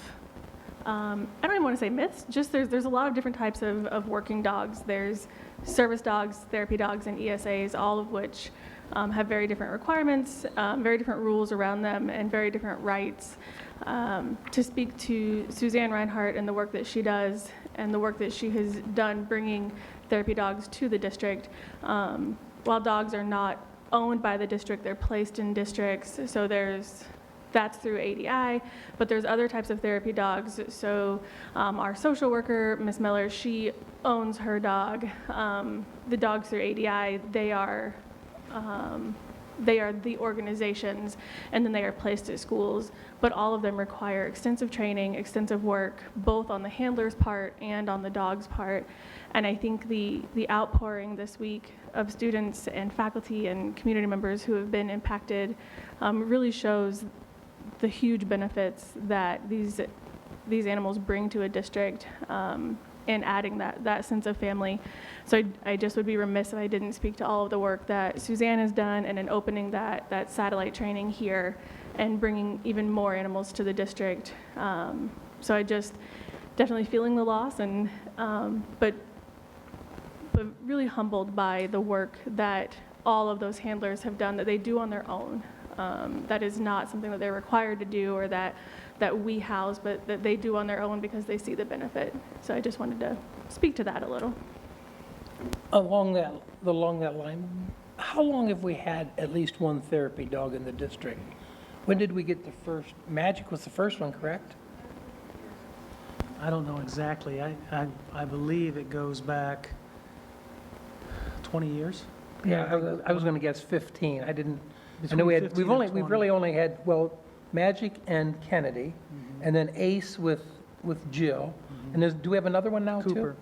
I don't even want to say myths, just there's a lot of different types of working dogs. There's service dogs, therapy dogs, and ESAs, all of which have very different requirements, very different rules around them, and very different rights. To speak to Suzanne Reinhardt and the work that she does and the work that she has done bringing therapy dogs to the district. While dogs are not owned by the district, they're placed in districts. So that's through ADI, but there's other types of therapy dogs. So our social worker, Ms. Miller, she owns her dog. The dogs through ADI, they are the organizations, and then they are placed at schools, but all of them require extensive training, extensive work, both on the handler's part and on the dog's part. And I think the outpouring this week of students and faculty and community members who have been impacted really shows the huge benefits that these animals bring to a district, and adding that sense of family. So I just would be remiss if I didn't speak to all of the work that Suzanne has done, and in opening that satellite training here and bringing even more animals to the district. So I just definitely feeling the loss, and but really humbled by the work that all of those handlers have done, that they do on their own. That is not something that they're required to do, or that we house, but that they do on their own because they see the benefit. So I just wanted to speak to that a little. Along that line, how long have we had at least one therapy dog in the district? When did we get the first? Magic was the first one, correct? I don't know exactly. I believe it goes back 20 years. Yeah, I was going to guess 15. I didn't. I know Between 15 and we've 20. really only had, well, Magic and Kennedy, and then Ace with Jill. And do we have another one now too?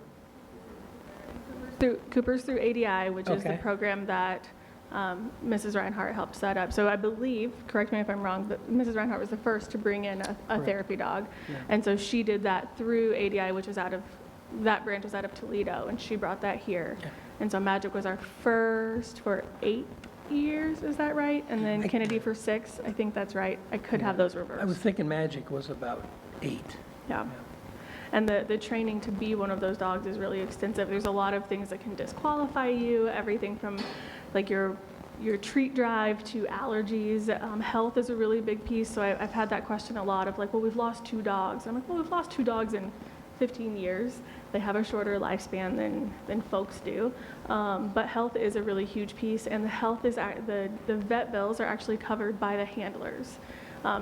Cooper's through ADI, which is the Okay. program that Mrs. Reinhardt helped set up. So I believe, correct me if I'm wrong, but Mrs. Reinhardt was the first to bring in a therapy dog. Yeah. And so she did that through ADI, which is that branch was out of Toledo, and she brought that here. And so Magic was our first for 8 years, is that right? And then Kennedy for 6, I think that's right. I could have those reversed. I was thinking Magic was about 8. Yeah. And the training to be one of those dogs is really extensive. There's a lot of things that can disqualify you, everything from like your treat drive to allergies. Health is a really big piece. So I've had that question a lot of like, well, we've lost 2 dogs. I'm like, well, we've lost 2 dogs in 15 years. They have a shorter lifespan than folks do. But health is a really huge piece, and the health is, the vet bills are actually covered by the handlers.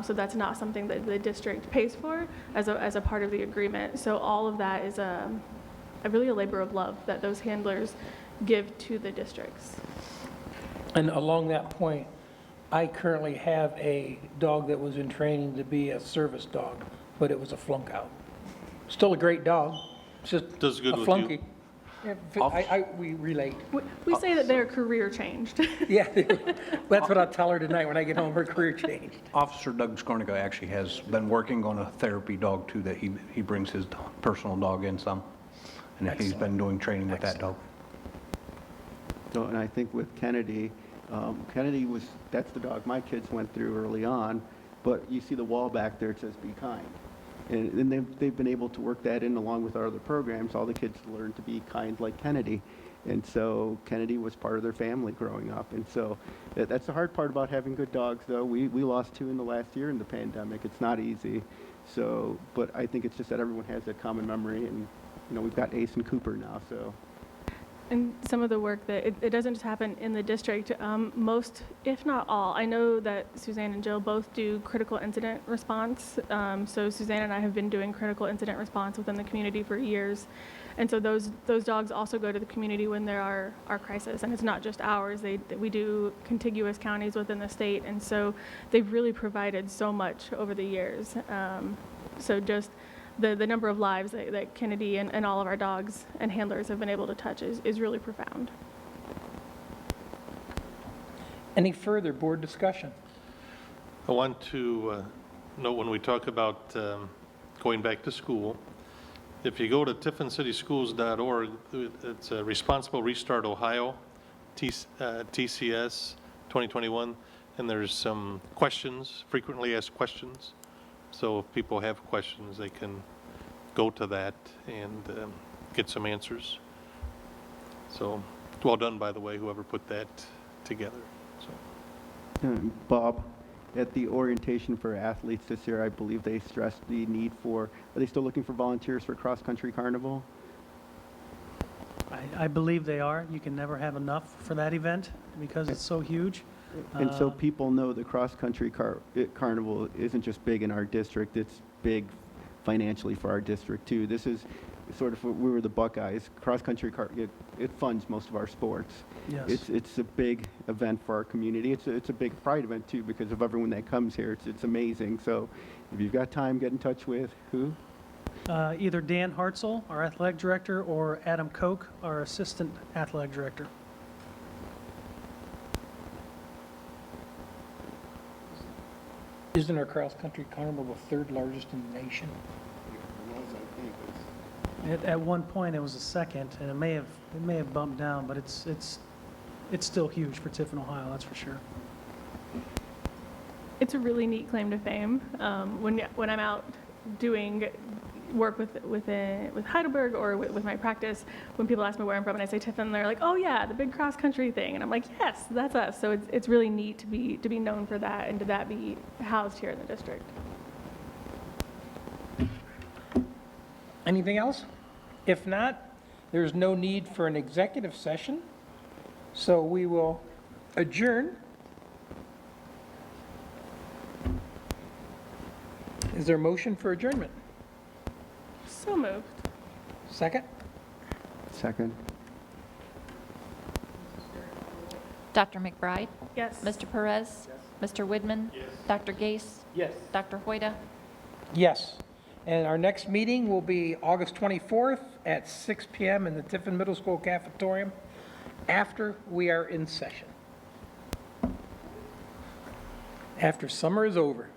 So that's not something that the district pays for as a part of the agreement. So all of that is really a labor of love that those handlers give to the districts. And along that point, I currently have a dog that was in training to be a service dog, but it was a flunk out. Still a great dog, it's just Does good a with flunky. you. Yeah, we relate. We say that their career changed. Yeah, that's what I'll tell her tonight when I get home, her career changed. Officer Doug Skornica actually has been working on a therapy dog too, that he brings his personal dog in some. And he's been doing training with that dog. So, and I think with Kennedy, that's the dog my kids went through early on, but you see the wall back there, it says be kind. And they've been able to work that in along with our other programs. All the kids learn to be kind like Kennedy. And so Kennedy was part of their family growing up. And so that's the hard part about having good dogs, though. We lost 2 in the last year in the pandemic. It's not easy. So, but I think it's just that everyone has that common memory. And, you know, we've got Ace and Cooper now, so. And some of the work that it doesn't just happen in the district. Most, if not all, I know that Suzanne and Jill both do critical incident response. So Suzanne and I have been doing critical incident response within the community for years. And so those dogs also go to the community when there are crises. And it's not just ours. We do contiguous counties within the state. And so they've really provided so much over the years. So just the number of lives that Kennedy and all of our dogs and handlers have been able to touch is really profound. Any further board discussion? I want to note when we talk about going back to school, if you go to tiffincityschools.org, it's a Responsible Restart Ohio, TCS 2021, and there's some questions, frequently asked questions. So if people have questions, they can go to that and get some answers. So well done, by the way, whoever put that together. So. Bob, at the orientation for athletes this year, I believe they stressed the need for, are they still looking for volunteers for cross-country carnival? I believe they are. You can never have enough for that event because it's so huge. And so people know the cross-country carnival isn't just big in our district, it's big financially for our district too. This is sort of, we were the Buckeyes. Cross-country, it funds most of our sports. Yes. It's a big event for our community. It's a big pride event too because of everyone that comes here. It's amazing. So if you've got time, get in touch with who? Either Dan Hartzell, our athletic director, or Adam Koch, our assistant athletic director. Isn't our cross-country carnival the 3rd largest in the nation? At one point, it was the 2nd, and it may have bumped down, but it's still huge for Tiffin, Ohio. That's for sure. It's a really neat claim to fame. When I'm out doing work with Heidelberg or with my practice, when people ask me where I'm from and I say Tiffin, they're like, "Oh yeah, the big cross country thing," and I'm like, "Yes, that's us." So it's really neat to be known for that and to that be housed here in the district. Anything else? If not, there's no need for an executive session, so we will adjourn. Is there a motion for adjournment? So moved. Second? Second. Dr. McBride? Yes. Mr. Perez? Yes. Mr. Widman? Yes. Dr. Gase? Yes. Dr. Hoyda? Yes. And our next meeting will be August 24th at 6 p.m. in the Tiffin Middle School cafetorium after we are in session. After summer is over.